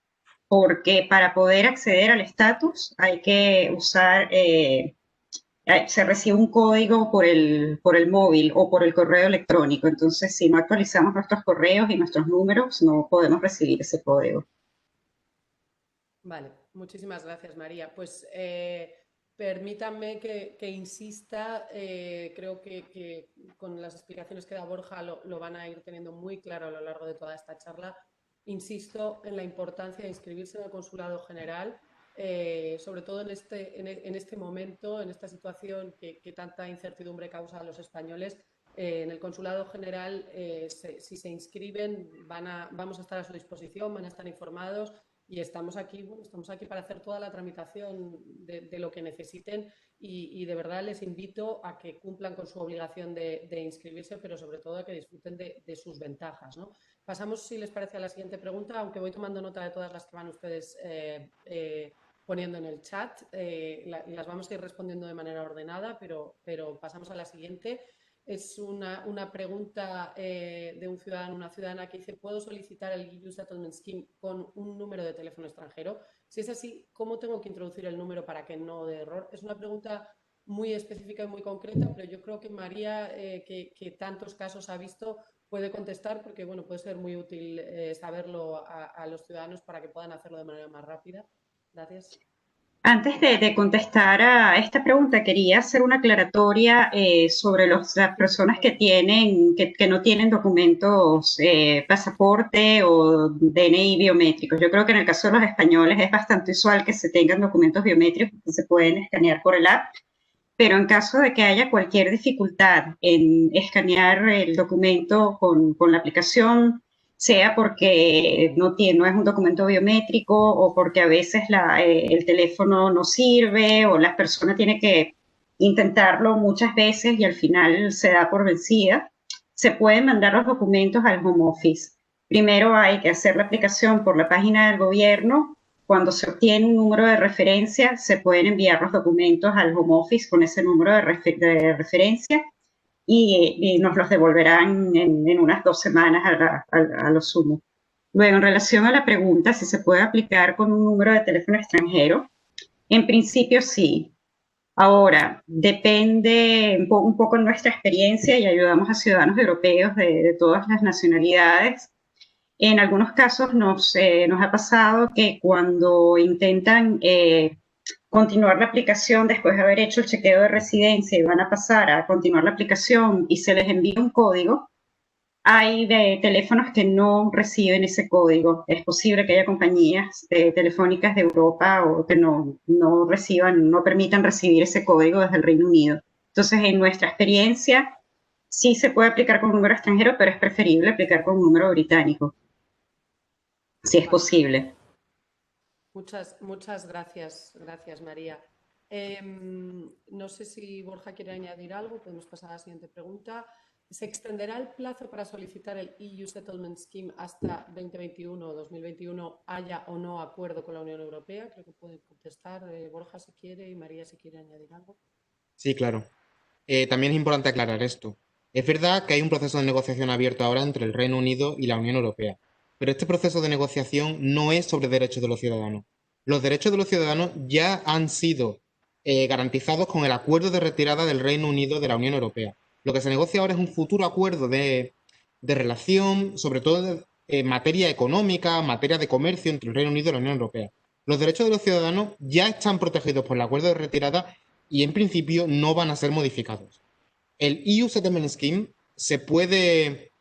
porque para poder acceder al estatus hay que usar, se recibe un código por el móvil o por el correo electrónico. Entonces, si no actualizamos nuestros correos y nuestros números, no podemos recibir ese código. Vale, muchísimas gracias, María. Pues permítanme que insista, creo que con las explicaciones que da Borja lo van a ir teniendo muy claro a lo largo de toda esta charla. Insisto en la importancia de inscribirse en el Consulado General, sobre todo en este momento, en esta situación que tanta incertidumbre causa a los españoles. En el Consulado General, si se inscriben, vamos a estar a su disposición, van a estar informados. y estamos aquí, bueno, estamos aquí para hacer toda la tramitación de lo que necesiten y de verdad les invito a que cumplan con su obligación de inscribirse, pero sobre todo a que disfruten de sus ventajas, ¿no? Pasamos, si les parece, a la siguiente pregunta, aunque voy tomando nota de todas las que van ustedes poniendo en el chat. Las vamos a ir respondiendo de manera ordenada, pero pasamos a la siguiente. Es una pregunta de un ciudadano, una ciudadana que dice: ¿puedo solicitar el EU Settlement Scheme con un número de teléfono extranjero? Si es así, ¿cómo tengo que introducir el número para que no dé error? Es una pregunta muy específica y muy concreta, pero yo creo que María, que tantos casos ha visto, puede contestar, porque bueno, puede ser muy útil saberlo a los ciudadanos para que puedan hacerlo de manera más rápida. Gracias. Antes de contestar a esta pregunta, quería hacer una aclaratoria sobre las personas que no tienen documentos, pasaporte o DNI biométricos. Yo creo que en el caso de los españoles es bastante usual que se tengan documentos biométricos que se pueden escanear por el app, pero en caso de que haya cualquier dificultad en escanear el documento con la aplicación, sea porque no es un documento biométrico o porque a veces el teléfono no sirve o la persona tiene que intentarlo muchas veces y al final se da por vencida, se pueden mandar los documentos al home office. Primero hay que hacer la aplicación por la página del gobierno. Cuando se obtiene un número de referencia, se pueden enviar los documentos al home office con ese número de referencia y nos los devolverán en unas 2 semanas a lo sumo. Luego, en relación a la pregunta si se puede aplicar con un número de teléfono extranjero, en principio sí. Ahora, depende un poco de nuestra experiencia y ayudamos a ciudadanos europeos de todas las nacionalidades. En algunos casos nos ha pasado que cuando intentan continuar la aplicación después de haber hecho el chequeo de residencia y van a pasar a continuar la aplicación y se les envía un código, hay teléfonos que no reciben ese código. Es posible que haya compañías telefónicas de Europa o que no permitan recibir ese código desde el Reino Unido. Entonces, en nuestra experiencia, sí se puede aplicar con un número extranjero, pero es preferible aplicar con un número británico, si es posible. Muchas gracias María. No sé si Borja quiere añadir algo, podemos pasar a la siguiente pregunta. ¿Se extenderá el plazo para solicitar el EU Settlement Scheme hasta 2021 o 2021, haya o no acuerdo con la Unión Europea? Creo que puede contestar Borja si quiere y María si quiere añadir algo. Sí, claro. También es importante aclarar esto. Es verdad que hay un proceso de negociación abierto ahora entre el Reino Unido y la Unión Europea, pero este proceso de negociación no es sobre derechos de los ciudadanos. Los derechos de los ciudadanos ya han sido garantizados con el acuerdo de retirada del Reino Unido de la Unión Europea. Lo que se negocia ahora es un futuro acuerdo de relación, sobre todo en materia económica, materia de comercio entre el Reino Unido y la Unión Europea. Los derechos de los ciudadanos ya están protegidos por el acuerdo de retirada y en principio no van a ser modificados. El EU Settlement Scheme se puede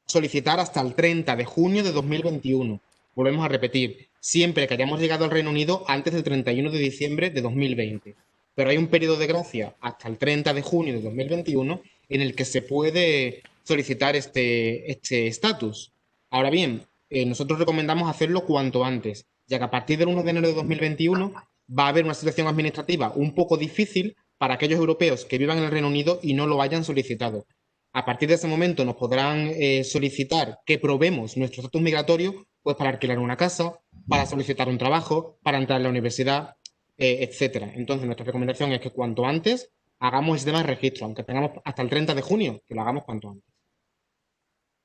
solicitar hasta el 30 de junio de 2021. Volvemos a repetir, siempre que hayamos llegado al Reino Unido antes del 31 de diciembre de 2020. Pero hay un periodo de gracia hasta el 30 de junio de 2021 en el que se puede solicitar este estatus. Ahora bien, nosotros recomendamos hacerlo cuanto antes, ya que a partir del 1 de enero de 2021 va a haber una situación administrativa un poco difícil para aquellos europeos que vivan en el Reino Unido y no lo hayan solicitado. A partir de ese momento nos podrán solicitar que probemos nuestro estatus migratorio, pues para alquilar una casa, para solicitar un trabajo, para entrar a la universidad, etcétera. Entonces, nuestra recomendación es que cuanto antes hagamos ese tema de registro, aunque tengamos hasta el 30 de junio, que lo hagamos cuanto antes.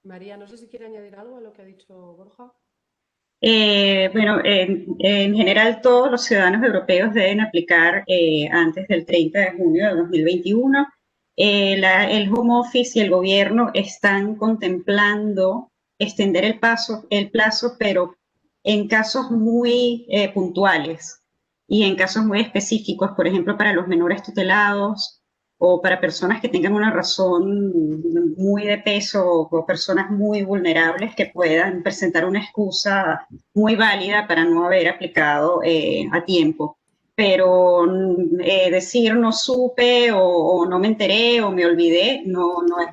María, no sé si quiere añadir algo a lo que ha dicho Borja. Bueno, en general todos los ciudadanos europeos deben aplicar antes del 30 de junio de 2021. El Home Office y el gobierno están contemplando extender el plazo, pero en casos muy puntuales y en casos muy específicos, por ejemplo, para los menores tutelados o para personas que tengan una razón muy de peso o personas muy vulnerables que puedan presentar una excusa muy válida para no haber aplicado a tiempo. Pero decir no supe o no me enteré o me olvidé no es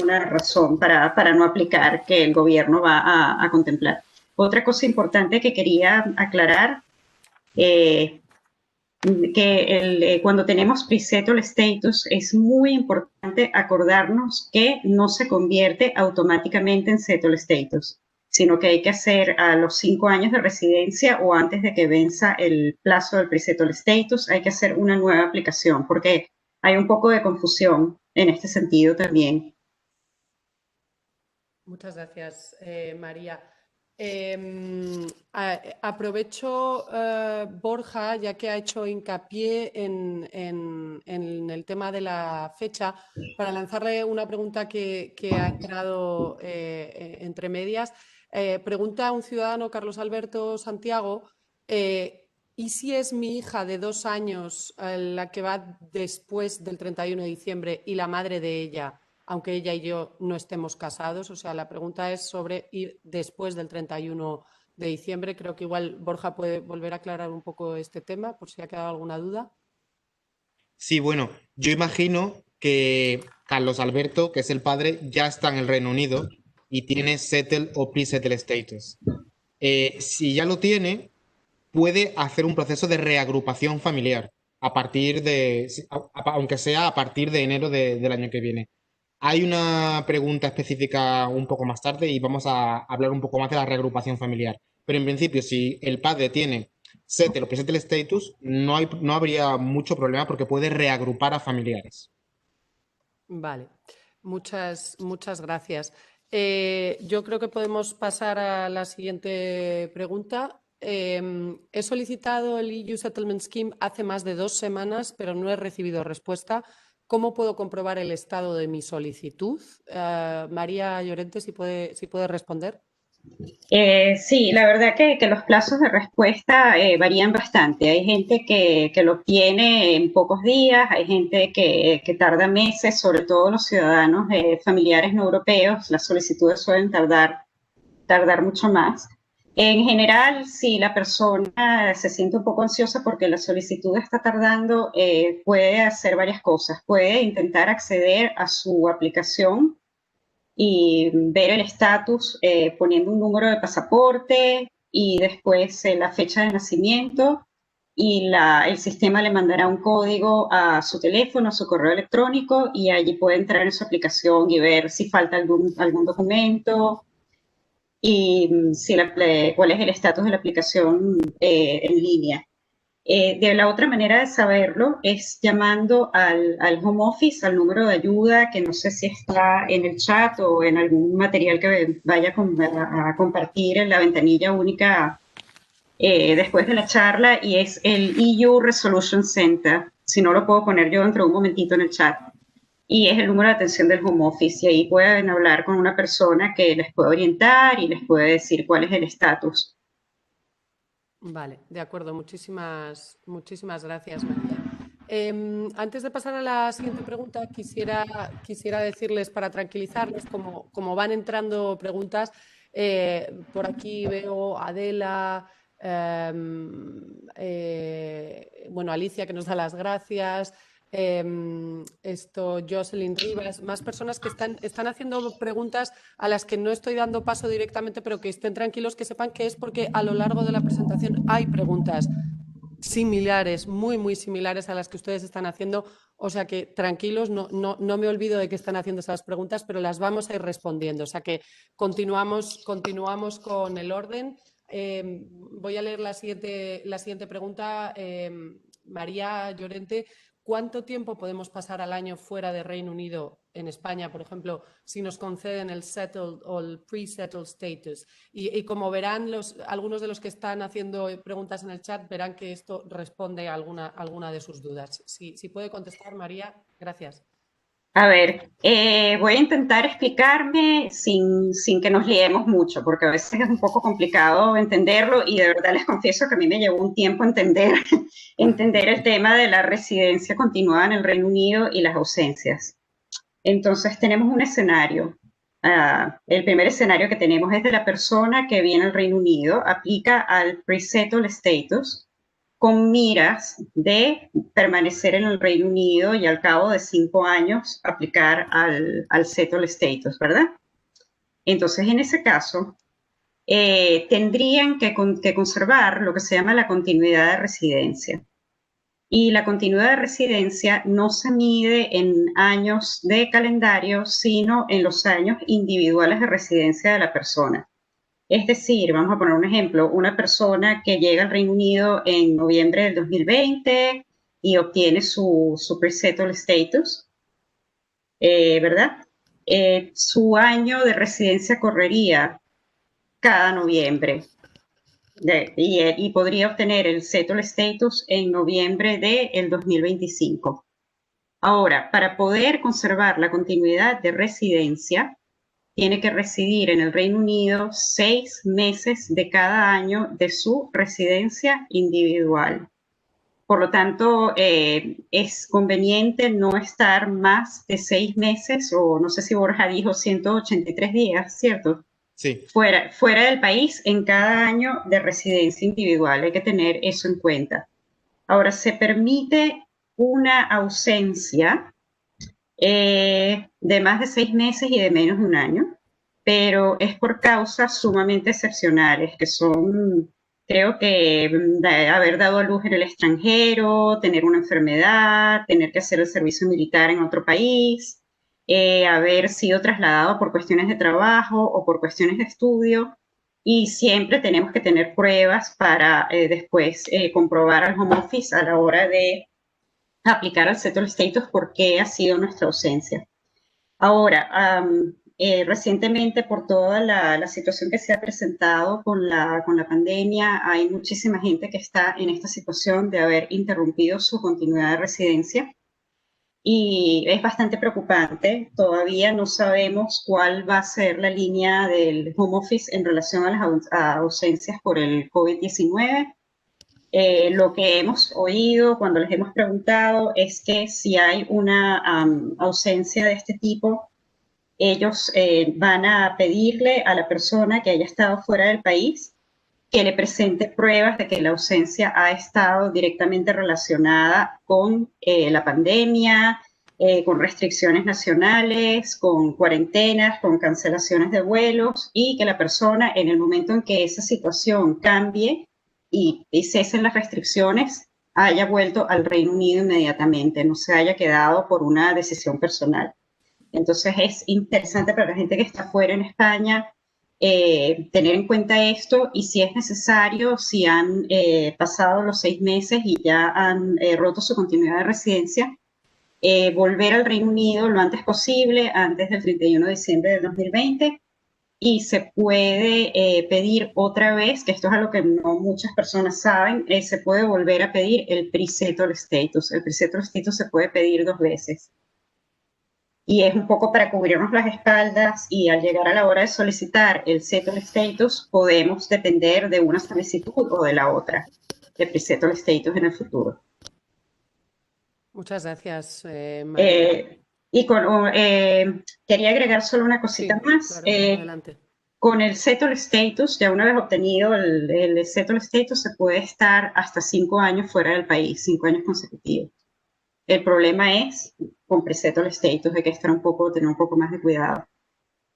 una razón para no aplicar que el gobierno va a contemplar. Otra cosa importante que quería aclarar, eh, cuando tenemos pre-settle status es muy importante acordarnos que no se convierte automáticamente en settle status, sino que hay que hacer a los 5 años de residencia o antes de que venza el plazo del pre-settle status, hay que hacer una nueva aplicación, porque hay un poco de confusión en este sentido también. Muchas gracias, María. Aprovecho, Borja, ya que ha hecho hincapié en el tema de la fecha, para lanzarle una pregunta que ha entrado entre medias. Pregunta a un ciudadano, Carlos Alberto Santiago, ¿y si es mi hija de 2 años la que va después del 31 de diciembre y la madre de ella, aunque ella y yo no estemos casados? O sea, la pregunta es sobre ir después del 31 de diciembre. Creo que igual Borja puede volver a aclarar un poco este tema, por si ha quedado alguna duda. Sí, bueno, yo imagino que Carlos Alberto, que es el padre, ya está en el Reino Unido y tiene settle o pre-settle status. Si ya lo tiene, puede hacer un proceso de reagrupación familiar a partir de, aunque sea a partir de enero del año que viene. Hay una pregunta específica un poco más tarde y vamos a hablar un poco más de la reagrupación familiar. Pero en principio, si el padre tiene settle o pre-settle status, no habría mucho problema porque puede reagrupar a familiares. Vale, muchas gracias. Yo creo que podemos pasar a la siguiente pregunta. He solicitado el EU Settlement Scheme hace más de 2 semanas, pero no he recibido respuesta. ¿Cómo puedo comprobar el estado de mi solicitud? María Llorente, si puede responder. Sí, la verdad que los plazos de respuesta varían bastante. Hay gente que lo obtiene en pocos días, hay gente que tarda meses, sobre todo los ciudadanos familiares no europeos, las solicitudes suelen tardar mucho más. En general, si la persona se siente un poco ansiosa porque la solicitud está tardando, puede hacer varias cosas. Puede intentar acceder a su aplicación y ver el estatus poniendo un número de pasaporte y después la fecha de nacimiento, y el sistema le mandará un código a su teléfono, a su correo electrónico, y allí puede entrar en su aplicación y ver si falta algún documento y cuál es el estatus de la aplicación en línea. De la otra manera de saberlo es llamando al home office, al número de ayuda, que no sé si está en el chat o en algún material que vaya a compartir en la ventanilla única después de la charla, y es el EU Resolution Center. Si no, lo puedo poner yo dentro de un momentito en el chat. Y es el número de atención del home office, y ahí pueden hablar con una persona que les puede orientar y les puede decir cuál es el estatus. Vale, de acuerdo. Muchísimas gracias, María. Antes de pasar a la siguiente pregunta, quisiera decirles, para tranquilizarles, como van entrando preguntas, por aquí veo a Adela, Alicia, que nos da las gracias, Jocelyn Rivas, más personas que están haciendo preguntas a las que no estoy dando paso directamente, pero que estén tranquilos, que sepan que es porque a lo largo de la presentación hay preguntas similares, muy similares a las que ustedes están haciendo, o sea que tranquilos, no me olvido de que están haciendo esas preguntas, pero las vamos a ir respondiendo, o sea que continuamos con el orden. Voy a leer la siguiente pregunta. María Llorente, ¿cuánto tiempo podemos pasar al año fuera de Reino Unido, en España, por ejemplo, si nos conceden el settled o el pre-settled status? Y como verán, algunos de los que están haciendo preguntas en el chat verán que esto responde a alguna de sus dudas. Si puede contestar, María, gracias. A ver, voy a intentar explicarme sin que nos liemos mucho, porque a veces es un poco complicado entenderlo, y de verdad les confieso que a mí me llevó un tiempo entender el tema de la residencia continuada en el Reino Unido y las ausencias. Entonces tenemos un escenario. El primer escenario que tenemos es de la persona que viene al Reino Unido, aplica al pre-settled status con miras de permanecer en el Reino Unido y al cabo de 5 años aplicar al settled status, ¿verdad? Entonces, en ese caso, tendrían que conservar lo que se llama la continuidad de residencia. Y la continuidad de residencia no se mide en años de calendario, sino en los años individuales de residencia de la persona. Es decir, vamos a poner un ejemplo, una persona que llega al Reino Unido en noviembre del 2020 y obtiene su pre-settled status, ¿verdad? Su año de residencia correría cada noviembre y podría obtener el settled status en noviembre del 2025. Ahora, para poder conservar la continuidad de residencia, tiene que residir en el Reino Unido 6 meses de cada año de su residencia individual. Por lo tanto, es conveniente no estar más de 6 meses, o no sé si Borja dijo 183 días, ¿cierto? Sí. Fuera del país en cada año de residencia individual. Hay que tener eso en cuenta. Ahora, se permite una ausencia de más de 6 meses y de menos de un año, pero es por causas sumamente excepcionales, que son, creo que haber dado a luz en el extranjero, tener una enfermedad, tener que hacer el servicio militar en otro país, haber sido trasladado por cuestiones de trabajo o por cuestiones de estudio, y siempre tenemos que tener pruebas para después comprobar al home office a la hora de aplicar al settled status por qué ha sido nuestra ausencia. Ahora, recientemente por toda la situación que se ha presentado con la pandemia, hay muchísima gente que está en esta situación de haber interrumpido su continuidad de residencia y es bastante preocupante. Todavía no sabemos cuál va a ser la línea del home office en relación a las ausencias por el COVID-19. Lo que hemos oído cuando les hemos preguntado es que si hay una ausencia de este tipo, ellos van a pedirle a la persona que haya estado fuera del país que le presente pruebas de que la ausencia ha estado directamente relacionada con la pandemia, con restricciones nacionales, con cuarentenas, con cancelaciones de vuelos, y que la persona, en el momento en que esa situación cambie y cesen las restricciones, haya vuelto al Reino Unido inmediatamente, no se haya quedado por una decisión personal. Entonces es interesante para la gente que está fuera en España tener en cuenta esto, y si es necesario, si han pasado los 6 meses y ya han roto su continuidad de residencia, volver al Reino Unido lo antes posible, antes del 31 de diciembre del 2020, y se puede pedir otra vez, que esto es algo que no muchas personas saben, se puede volver a pedir el pre-settled status. El pre-settled status se puede pedir 2 veces. Y es un poco para cubrirnos las espaldas, y al llegar a la hora de solicitar el settled status podemos depender de una solicitud o de la otra, de pre-settled status en el futuro. Muchas gracias, María. Quería agregar solo una cosita más. Claro, adelante. Con el settled status, ya una vez obtenido el settled status, se puede estar hasta 5 años fuera del país, 5 años consecutivos. El problema es con pre-settled status, hay que tener un poco más de cuidado.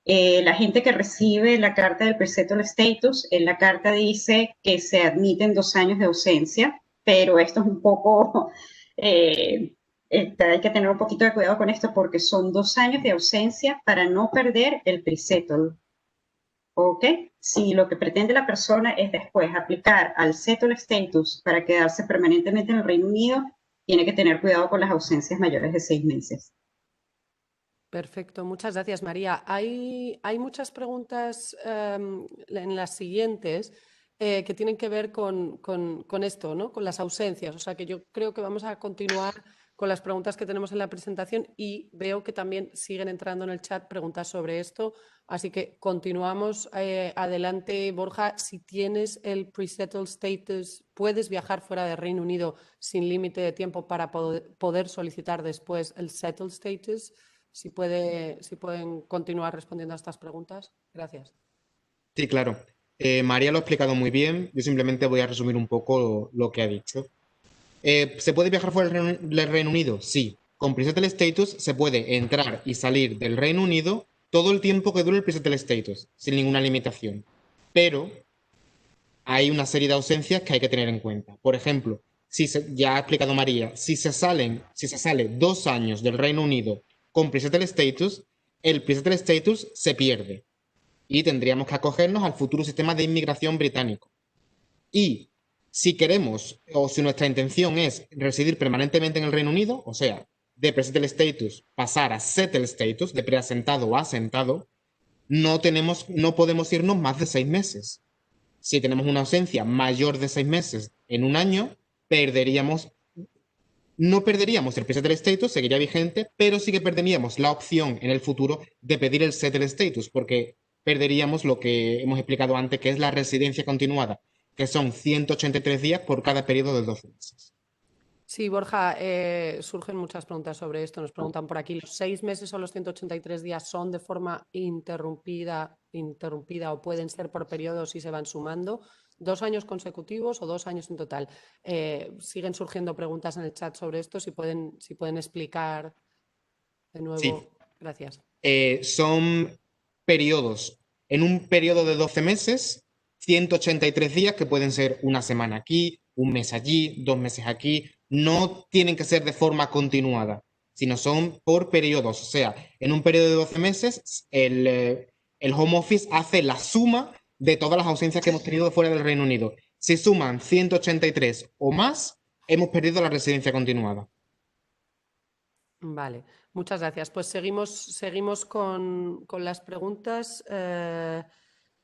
La gente que recibe la carta del pre-settled status, en la carta dice que se admiten 2 años de ausencia, pero esto es un poco, hay que tener un poquito de cuidado con esto, porque son 2 años de ausencia para no perder el pre-settled. ¿Ok? Si lo que pretende la persona es después aplicar al settled status para quedarse permanentemente en el Reino Unido, tiene que tener cuidado con las ausencias mayores de 6 meses. Perfecto, muchas gracias, María. Hay muchas preguntas en las siguientes que tienen que ver con esto, ¿no? Con las ausencias. O sea que yo creo que vamos a continuar con las preguntas que tenemos en la presentación, y veo que también siguen entrando en el chat preguntas sobre esto. Así que continuamos. Adelante, Borja. Si tienes el pre-settled status, puedes viajar fuera del Reino Unido sin límite de tiempo para poder solicitar después el settled status. Si pueden continuar respondiendo a estas preguntas. Gracias. Sí, claro. María lo ha explicado muy bien. Yo simplemente voy a resumir un poco lo que ha dicho. ¿Se puede viajar fuera del Reino Unido? Sí. Con pre-settled status se puede entrar y salir del Reino Unido todo el tiempo que dure el pre-settled status, sin ninguna limitación. pero hay una serie de ausencias que hay que tener en cuenta. Por ejemplo, ya ha explicado María, si se sale 2 años del Reino Unido con pre-settled status, el pre-settled status se pierde y tendríamos que acogernos al futuro sistema de inmigración británico. Y si queremos o si nuestra intención es residir permanentemente en el Reino Unido, o sea, de pre-settled status pasar a settled status, de preasentado o asentado, no podemos irnos más de 6 meses. Si tenemos una ausencia mayor de 6 meses en un año, no perderíamos el pre-settled status, seguiría vigente, pero sí que perderíamos la opción en el futuro de pedir el settled status, porque perderíamos lo que hemos explicado antes, que es la residencia continuada, que son 183 días por cada periodo de 12 meses. Sí, Borja, surgen muchas preguntas sobre esto. Nos preguntan por aquí, ¿los 6 meses o los 183 días son de forma interrumpida o pueden ser por periodos y se van sumando? ¿2 años consecutivos o 2 años en total? Siguen surgiendo preguntas en el chat sobre esto, si pueden explicar de nuevo. Sí. Gracias. Son periodos. En un periodo de 12 meses, 183 días, que pueden ser una semana aquí, un mes allí, 2 meses aquí, no tienen que ser de forma continuada, sino son por periodos. O sea, en un periodo de 12 meses, el Home Office hace la suma de todas las ausencias que hemos tenido fuera del Reino Unido. Si suman 183 o más, hemos perdido la residencia continuada. Vale, muchas gracias. Pues seguimos con las preguntas.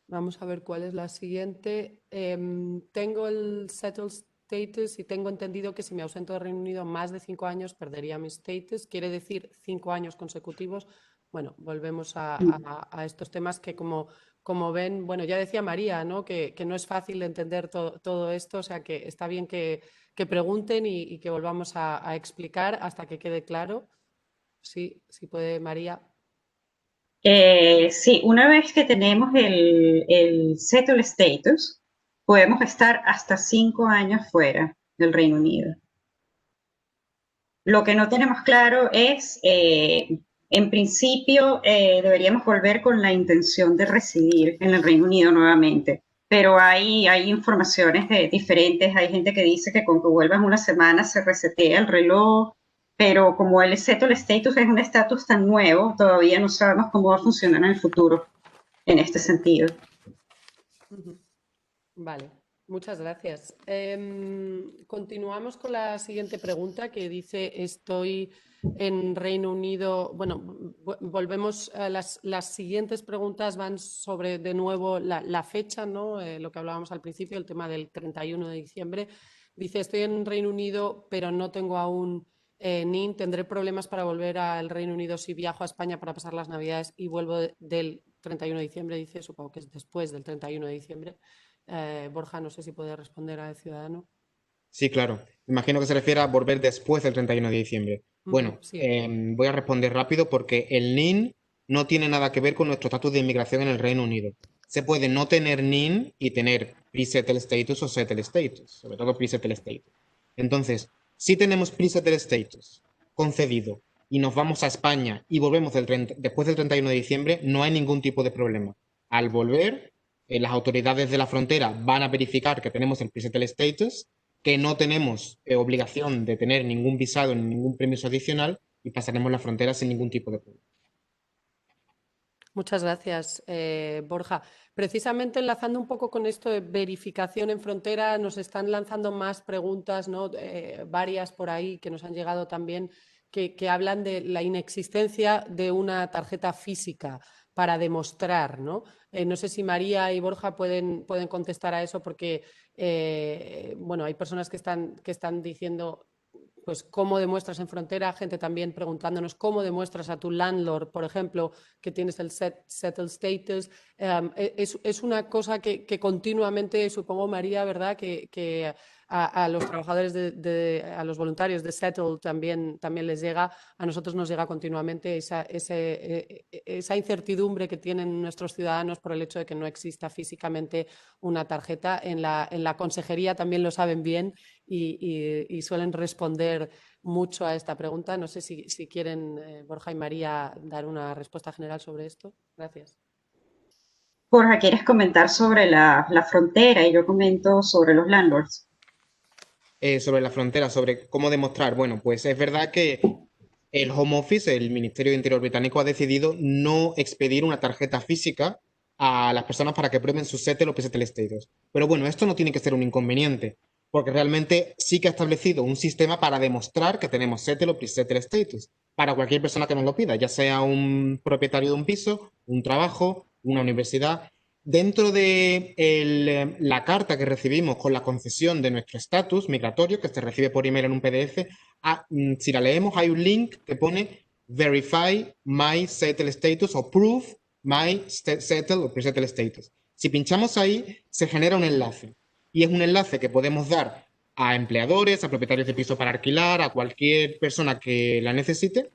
Vamos a ver cuál es la siguiente. Tengo el settled status y tengo entendido que si me ausento del Reino Unido más de 5 años perdería mi status. Quiere decir 5 años consecutivos. Bueno, volvemos a estos temas que como ven, bueno, ya decía María, ¿no? Que no es fácil de entender todo esto, o sea que está bien que pregunten y que volvamos a explicar hasta que quede claro. Sí, si puede, María. Sí, una vez que tenemos el settled status, podemos estar hasta 5 años fuera del Reino Unido. Lo que no tenemos claro es, en principio, deberíamos volver con la intención de residir en el Reino Unido nuevamente, pero hay informaciones diferentes, hay gente que dice que con que vuelvas una semana se resetea el reloj, pero como el settled status es un estatus tan nuevo, todavía no sabemos cómo va a funcionar en el futuro en este sentido. Vale, muchas gracias. Continuamos con la siguiente pregunta que dice, estoy en Reino Unido. Bueno, volvemos a las siguientes preguntas van sobre, de nuevo, la fecha, ¿no? Lo que hablábamos al principio, el tema del 31 de diciembre. Dice, estoy en Reino Unido, pero no tengo aún NIN. ¿Tendré problemas para volver al Reino Unido si viajo a España para pasar las Navidades y vuelvo del 31 de diciembre? Dice, supongo que es después del 31 de diciembre. Borja, no sé si puede responder a El Ciudadano. Sí, claro. Imagino que se refiere a volver después del 31 de diciembre. Bueno, Sí. voy a responder rápido porque el NIN no tiene nada que ver con nuestro estatus de inmigración en el Reino Unido. Se puede no tener NIN y tener pre-settled status o settled status, sobre todo pre-settled status. Entonces, si tenemos pre-settled status concedido y nos vamos a España y volvemos después del 31 de diciembre, no hay ningún tipo de problema. Al volver, las autoridades de la frontera van a verificar que tenemos el pre-settled status, que no tenemos obligación de tener ningún visado ni ningún permiso adicional y pasaremos la frontera sin ningún tipo de problema. Muchas gracias, Borja. Precisamente enlazando un poco con esto de verificación en frontera, nos están lanzando más preguntas, ¿no? Varias por ahí que nos han llegado también, que hablan de la inexistencia de una tarjeta física para demostrar, ¿no? No sé si María y Borja pueden contestar a eso porque, bueno, hay personas que están diciendo pues cómo demuestras en frontera, gente también preguntándonos cómo demuestras a tu landlord, por ejemplo, que tienes el settled status. Es una cosa que continuamente, supongo, María, ¿verdad? Que a los trabajadores, a los voluntarios de Settle también les llega, a nosotros nos llega continuamente esa incertidumbre que tienen nuestros ciudadanos por el hecho de que no exista físicamente una tarjeta. En la consejería también lo saben bien y suelen responder mucho a esta pregunta. No sé si quieren, Borja y María, dar una respuesta general sobre esto. Gracias. Borja, ¿quieres comentar sobre la frontera? Y yo comento sobre los landlords. Sobre la frontera, sobre cómo demostrar. Bueno, pues es verdad que el Home Office, el Ministerio de Interior británico, ha decidido no expedir una tarjeta física a las personas para que prueben su settle o pre-settle status. Pero bueno, esto no tiene que ser un inconveniente, porque realmente sí que ha establecido un sistema para demostrar que tenemos settle o pre-settle status para cualquier persona que nos lo pida, ya sea un propietario de un piso, un trabajo, una universidad. Dentro de la carta que recibimos con la concesión de nuestro estatus migratorio, que se recibe por email en un PDF, si la leemos, hay un link que pone Verify my settle status o Prove my settle o pre-settle status. Si pinchamos ahí, se genera un enlace. Y es un enlace que podemos dar a empleadores, a propietarios de piso para alquilar, a cualquier persona que la necesite,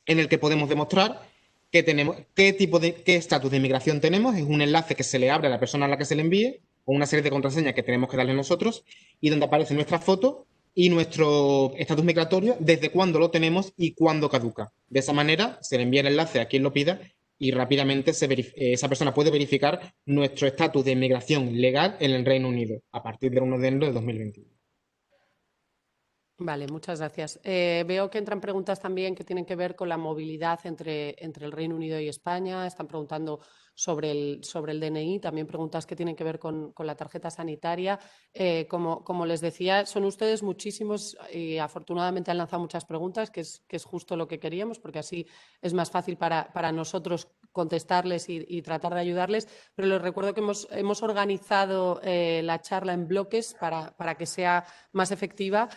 en el que podemos demostrar que tenemos, qué estatus de inmigración tenemos. Es un enlace que se le abre a la persona a la que se le envíe, con una serie de contraseñas que tenemos que darle nosotros, y donde aparece nuestra foto y nuestro estatus migratorio, desde cuándo lo tenemos y cuándo caduca. De esa manera se le envía el enlace a quien lo pida y rápidamente esa persona puede verificar nuestro estatus de inmigración legal en el Reino Unido a partir del 1 de enero de 2021. Vale, muchas gracias. Veo que entran preguntas también que tienen que ver con la movilidad entre el Reino Unido y España. Están preguntando sobre el DNI, también preguntas que tienen que ver con la tarjeta sanitaria. Como les decía, son ustedes muchísimos y afortunadamente han lanzado muchas preguntas, que es justo lo que queríamos, porque así es más fácil para nosotros contestarles y tratar de ayudarles. Pero les recuerdo que hemos organizado la charla en bloques para que sea más efectiva.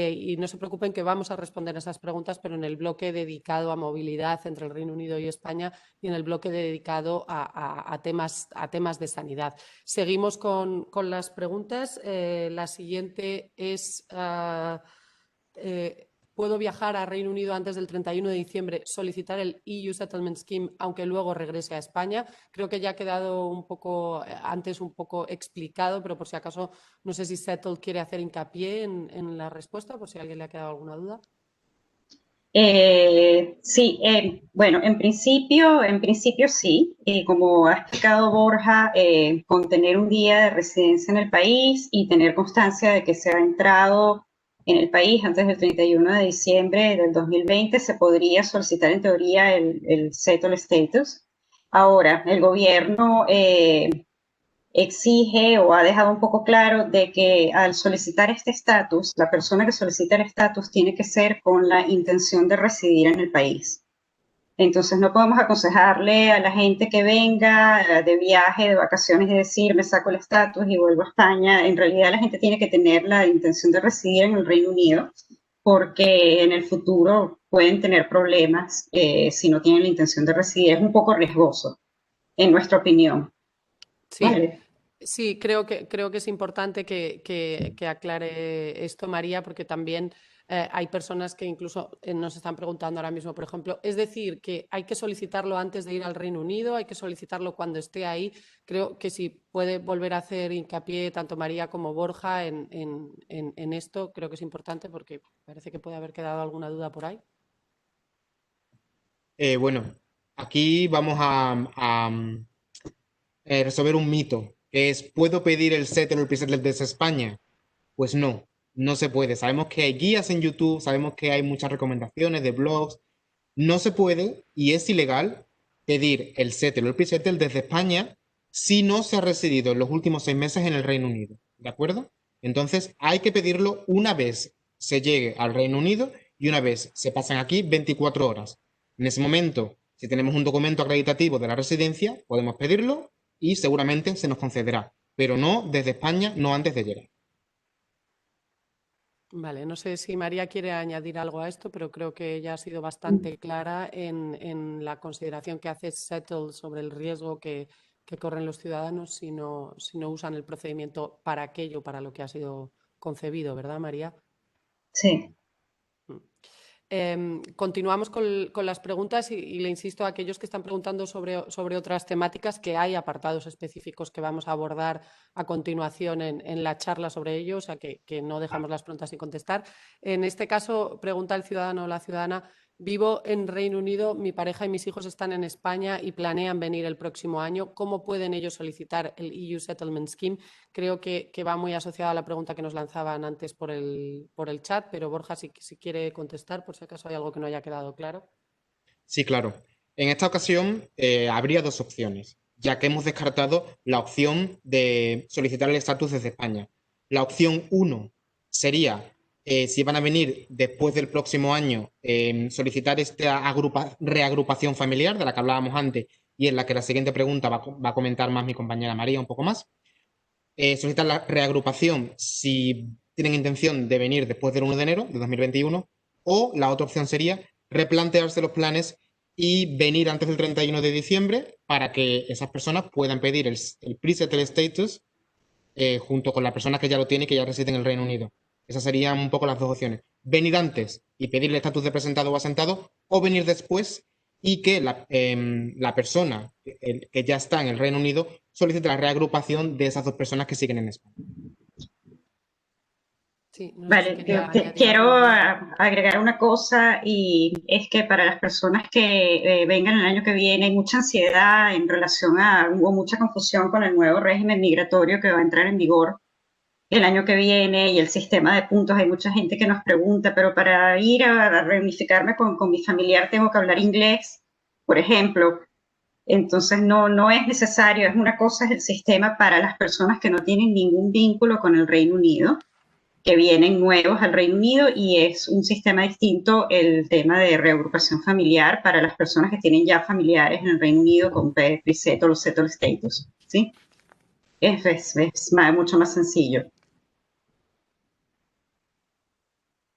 Y no se preocupen que vamos a responder a esas preguntas, pero en el bloque dedicado a movilidad entre el Reino Unido y España y en el bloque dedicado a temas de sanidad. Seguimos con las preguntas. La siguiente es... ¿puedo viajar a Reino Unido antes del 31 de diciembre, solicitar el EU Settlement Scheme, aunque luego regrese a España? Creo que ya ha quedado antes un poco explicado, pero por si acaso, no sé si Settle quiere hacer hincapié en la respuesta, por si a alguien le ha quedado alguna duda. Sí, bueno, en principio sí. Como ha explicado Borja, con tener un día de residencia en el país y tener constancia de que se ha entrado en el país antes del 31 de diciembre del 2020, se podría solicitar en teoría el settle status. Ahora, el gobierno exige o ha dejado un poco claro de que al solicitar este estatus, la persona que solicita el estatus tiene que ser con la intención de residir en el país. Entonces no podemos aconsejarle a la gente que venga de viaje, de vacaciones y decir me saco el estatus y vuelvo a España. En realidad la gente tiene que tener la intención de residir en el Reino Unido porque en el futuro pueden tener problemas si no tienen la intención de residir. Es un poco riesgoso, en nuestra opinión. Sí. Vale. Sí, creo que es importante que aclare esto, María, porque también hay personas que incluso nos están preguntando ahora mismo, por ejemplo, es decir, que hay que solicitarlo antes de ir al Reino Unido, hay que solicitarlo cuando esté ahí. Creo que si puede volver a hacer hincapié tanto María como Borja en esto, creo que es importante porque parece que puede haber quedado alguna duda por ahí. Bueno, aquí vamos a resolver un mito, que es, ¿puedo pedir el settle o el pre-settle desde España? Pues no, no se puede. Sabemos que hay guías en YouTube, sabemos que hay muchas recomendaciones de blogs. No se puede y es ilegal pedir el settle o el pre-settle desde España si no se ha residido en los últimos 6 meses en el Reino Unido. ¿De acuerdo? Entonces hay que pedirlo una vez se llegue al Reino Unido y una vez se pasan aquí 24 horas. En ese momento, si tenemos un documento acreditativo de la residencia, podemos pedirlo y seguramente se nos concederá, pero no desde España, no antes de llegar. Vale, no sé si María quiere añadir algo a esto, pero creo que ella ha sido bastante clara en la consideración que hace Settle sobre el riesgo que corren los ciudadanos si no usan el procedimiento para aquello para lo que ha sido concebido, ¿verdad, María? Sí. Continuamos con las preguntas y le insisto a aquellos que están preguntando sobre otras temáticas que hay apartados específicos que vamos a abordar a continuación en la charla sobre ello, o sea que no dejamos las preguntas sin contestar. En este caso, pregunta el ciudadano o la ciudadana vivo en Reino Unido, mi pareja y mis hijos están en España y planean venir el próximo año. ¿Cómo pueden ellos solicitar el EU Settlement Scheme? Creo que va muy asociada a la pregunta que nos lanzaban antes por el chat, pero Borja, si quiere contestar, por si acaso hay algo que no haya quedado claro. Sí, claro. En esta ocasión habría dos opciones, ya que hemos descartado la opción de solicitar el estatus desde España. La opción 1 sería, si van a venir después del próximo año, solicitar esta reagrupación familiar de la que hablábamos antes y en la que la siguiente pregunta va a comentar más mi compañera María un poco más. Solicitar la reagrupación si tienen intención de venir después del 1 de enero de 2021, o la otra opción sería replantearse los planes y venir antes del 31 de diciembre para que esas personas puedan pedir el pre-settled status junto con las personas que ya lo tienen y que ya residen en el Reino Unido. Esas serían un poco las dos opciones. Venir antes y pedir el estatus de presentado o asentado, o venir después y que la persona que ya está en el Reino Unido solicite la reagrupación de esas dos personas que siguen en España. Sí, no sé si Vale, quería añadir quiero algo más. agregar una cosa, y es que para las personas que vengan el año que viene hay mucha ansiedad en relación hubo mucha confusión con el nuevo régimen migratorio que va a entrar en vigor el año que viene y el sistema de puntos. Hay mucha gente que nos pregunta, pero para ir a reunificarme con mi familiar tengo que hablar inglés, por ejemplo. Entonces no es necesario. Es una cosa, es el sistema para las personas que no tienen ningún vínculo con el Reino Unido, que vienen nuevos al Reino Unido, y es un sistema distinto el tema de reagrupación familiar para las personas que tienen ya familiares en el Reino Unido con pre-settled o settled status, ¿sí? Es mucho más sencillo.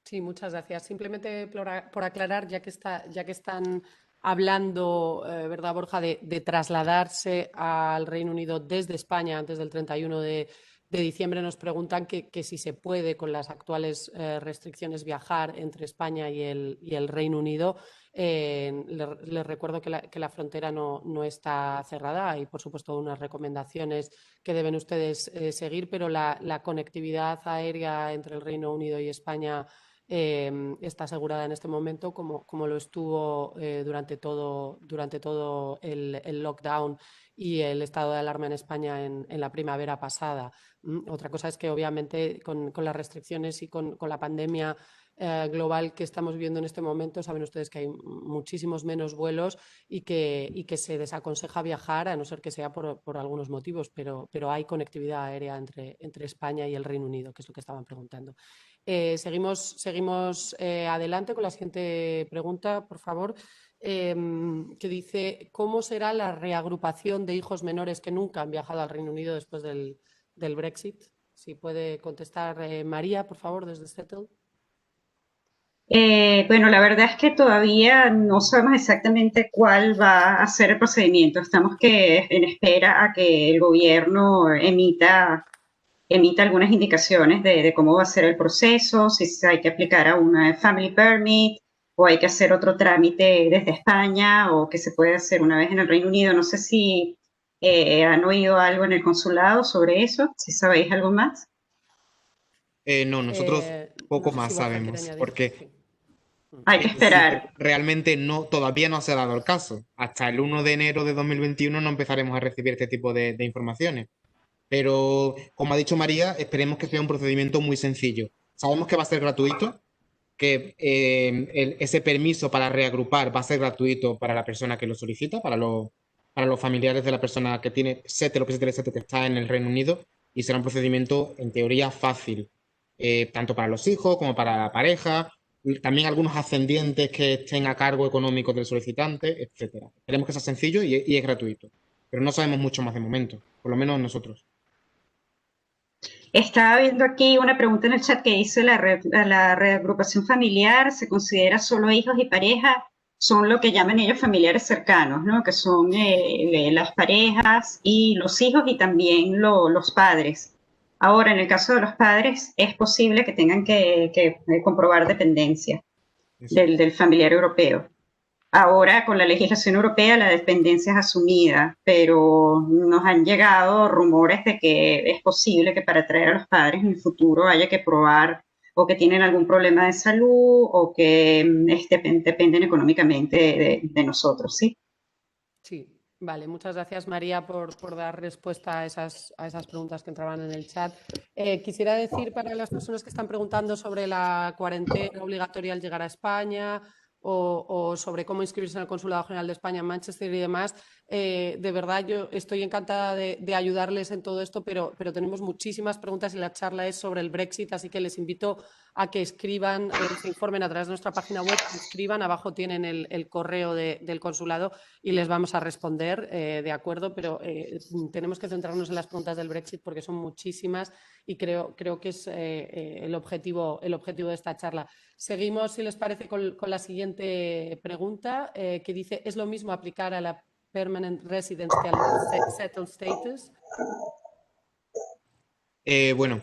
Sí, muchas gracias. Simplemente por aclarar, ya que están hablando, ¿verdad, Borja?, de trasladarse al Reino Unido desde España antes del 31 de diciembre, nos preguntan que si se puede, con las actuales restricciones, viajar entre España y el Reino Unido. Les recuerdo que la frontera no está cerrada. Hay, por supuesto, unas recomendaciones que deben ustedes seguir, pero la conectividad aérea entre el Reino Unido y España está asegurada en este momento, como lo estuvo durante todo el lockdown y el estado de alarma en España en la primavera pasada. Otra cosa es que, obviamente, con las restricciones y con la pandemia global que estamos viviendo en este momento, saben ustedes que hay muchísimos menos vuelos y que se desaconseja viajar, a no ser que sea por algunos motivos, pero hay conectividad aérea entre España y el Reino Unido, que es lo que estaban preguntando. Seguimos adelante con la siguiente pregunta, por favor, que dice: ¿cómo será la reagrupación de hijos menores que nunca han viajado al Reino Unido después del Brexit? Si puede contestar María, por favor, desde Settle. Bueno, la verdad es que todavía no sabemos exactamente cuál va a ser el procedimiento. Estamos en espera a que el gobierno emita algunas indicaciones de cómo va a ser el proceso, si hay que aplicar a una Family Permit o hay que hacer otro trámite desde España, o que se puede hacer una vez en el Reino Unido. No sé si han oído algo en el consulado sobre eso, si sabéis algo más. No, nosotros No poco sé si más Borja quiere sabemos, añadir. porque Sí. Hay que esperar. realmente todavía no se ha dado el caso. Hasta el 1 de enero de 2021 no empezaremos a recibir este tipo de informaciones. Pero, como ha dicho María, esperemos que sea un procedimiento muy sencillo. Sabemos que va a ser gratuito, que ese permiso para reagrupar va a ser gratuito para la persona que lo solicita, para los familiares de la persona que tiene SETE, lo que es el SETE, que está en el Reino Unido, y será un procedimiento, en teoría, fácil, tanto para los hijos como para la pareja, también algunos ascendientes que estén a cargo económico del solicitante, etcétera. Esperemos que sea sencillo y es gratuito, pero no sabemos mucho más de momento, por lo menos nosotros. Estaba viendo aquí una pregunta en el chat que dice: la reagrupación familiar se considera solo hijos y pareja, son lo que llaman ellos familiares cercanos, ¿no? Que son las parejas y los hijos, y también los padres. Ahora, en el caso de los padres, es posible que tengan que comprobar dependencia Eso. del familiar europeo. Ahora, con la legislación europea, la dependencia es asumida, pero nos han llegado rumores de que es posible que para traer a los padres en el futuro haya que probar o que tienen algún problema de salud o que dependen económicamente de nosotros, ¿sí? Sí, vale. Muchas gracias, María, por dar respuesta a esas preguntas que entraban en el chat. Quisiera decir para las personas que están preguntando sobre la cuarentena obligatoria al llegar a España o sobre cómo inscribirse en el Consulado General de España en Manchester y demás, de verdad yo estoy encantada de ayudarles en todo esto, pero tenemos muchísimas preguntas y la charla es sobre el Brexit, así que les invito a que escriban, se informen a través de nuestra página web, escriban, abajo tienen el correo del consulado y les vamos a responder, de acuerdo, pero tenemos que centrarnos en las preguntas del Brexit porque son muchísimas y creo que es el objetivo de esta charla. Seguimos, si les parece, con la siguiente pregunta, que dice, ¿es lo mismo aplicar a la permanent residence que al settled status? Bueno,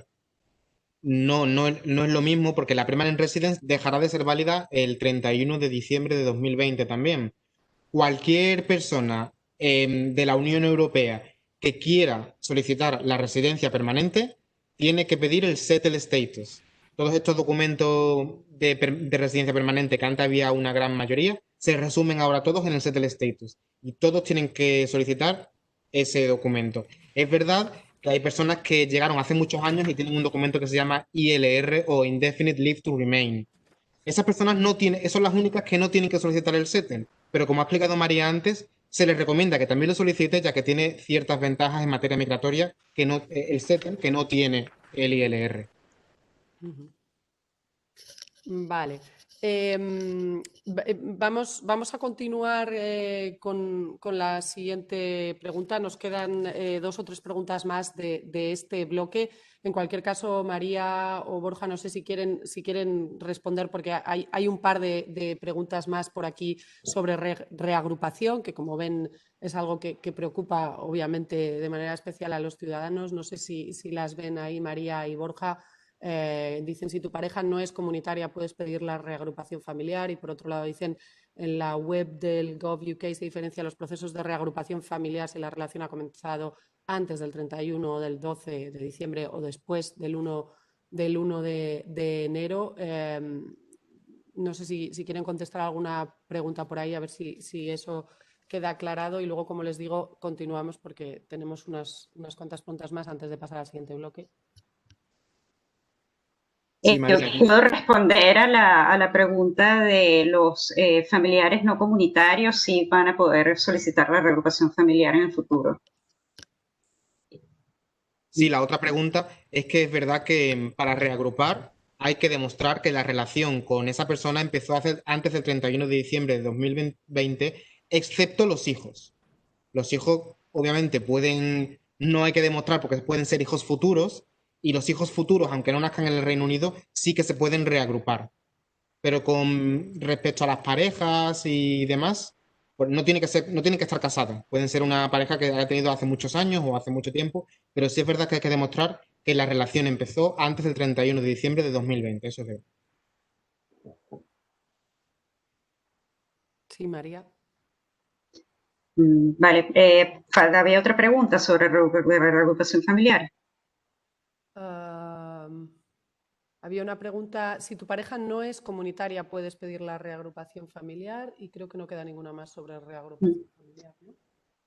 no es lo mismo porque la Permanent Residence dejará de ser válida el 31 de diciembre de 2020 también. Cualquier persona de la Unión Europea que quiera solicitar la residencia permanente tiene que pedir el Settled Status. Todos estos documentos de residencia permanente, que antes había una gran mayoría, se resumen ahora todos en el Settled Status. Y todos tienen que solicitar ese documento. Es verdad que hay personas que llegaron hace muchos años y tienen un documento que se llama ILR o Indefinite Leave to Remain. Esas personas no tienen, son las únicas que no tienen que solicitar el settle, pero como ha explicado María antes, se les recomienda que también lo solicite, ya que tiene ciertas ventajas en materia migratoria que no, el settle que no tiene el ILR. Vale. Vamos a continuar con la siguiente pregunta. Nos quedan 2 o 3 preguntas más de este bloque. En cualquier caso, María o Borja, no sé si quieren responder, porque hay un par de preguntas más por aquí sobre reagrupación, que como ven es algo que preocupa obviamente de manera especial a los ciudadanos. No sé si las ven ahí, María y Borja. Dicen, si tu pareja no es comunitaria puedes pedir la reagrupación familiar, y por otro lado dicen, en la web del Gov.uk se diferencia los procesos de reagrupación familiar si la relación ha comenzado antes del 31 o del 12 de diciembre o después del 1 de enero. No sé si quieren contestar alguna pregunta por ahí, a ver si eso queda aclarado, y luego, como les digo, continuamos porque tenemos unas cuantas preguntas más antes de pasar al siguiente bloque. Sí, Yo María. puedo responder a la pregunta de los familiares no comunitarios, si van a poder solicitar la reagrupación familiar en el futuro. Sí, la otra pregunta es que es verdad que para reagrupar hay que demostrar que la relación con esa persona empezó antes del 31 de diciembre de 2020, excepto los hijos. Los hijos, obviamente, no hay que demostrar porque pueden ser hijos futuros, y los hijos futuros, aunque no nazcan en el Reino Unido, sí que se pueden reagrupar. Pero con respecto a las parejas y demás, pues no tiene que estar casados. Pueden ser una pareja que haya tenido hace muchos años o hace mucho tiempo, pero sí es verdad que hay que demostrar que la relación empezó antes del 31 de diciembre de 2020. Eso es verdad. Sí, María. Vale, había otra pregunta sobre reagrupación familiar. Había una pregunta, si tu pareja no es comunitaria, puedes pedir la reagrupación familiar, y creo que no queda ninguna más sobre reagrupación familiar, ¿no?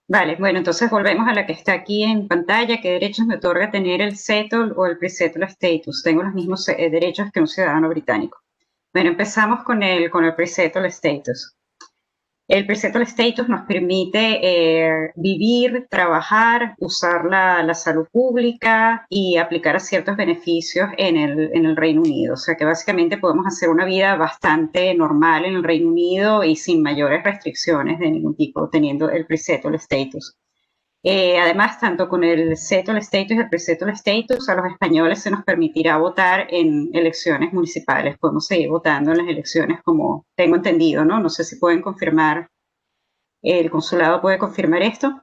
Vale, bueno, entonces volvemos a la que está aquí en pantalla. ¿Qué derechos me otorga tener el settle o el pre-settle status? Tengo los mismos derechos que un ciudadano británico. Bueno, empezamos con el pre-settle status. El pre-settle status nos permite vivir, trabajar, usar la salud pública y aplicar a ciertos beneficios en el Reino Unido. O sea que básicamente podemos hacer una vida bastante normal en el Reino Unido y sin mayores restricciones de ningún tipo, teniendo el pre-settle status. Además, tanto con el settle status y el pre-settle status, a los españoles se nos permitirá votar en elecciones municipales. Podemos seguir votando en las elecciones, como tengo entendido, ¿no? No sé si pueden confirmar, ¿el consulado puede confirmar esto?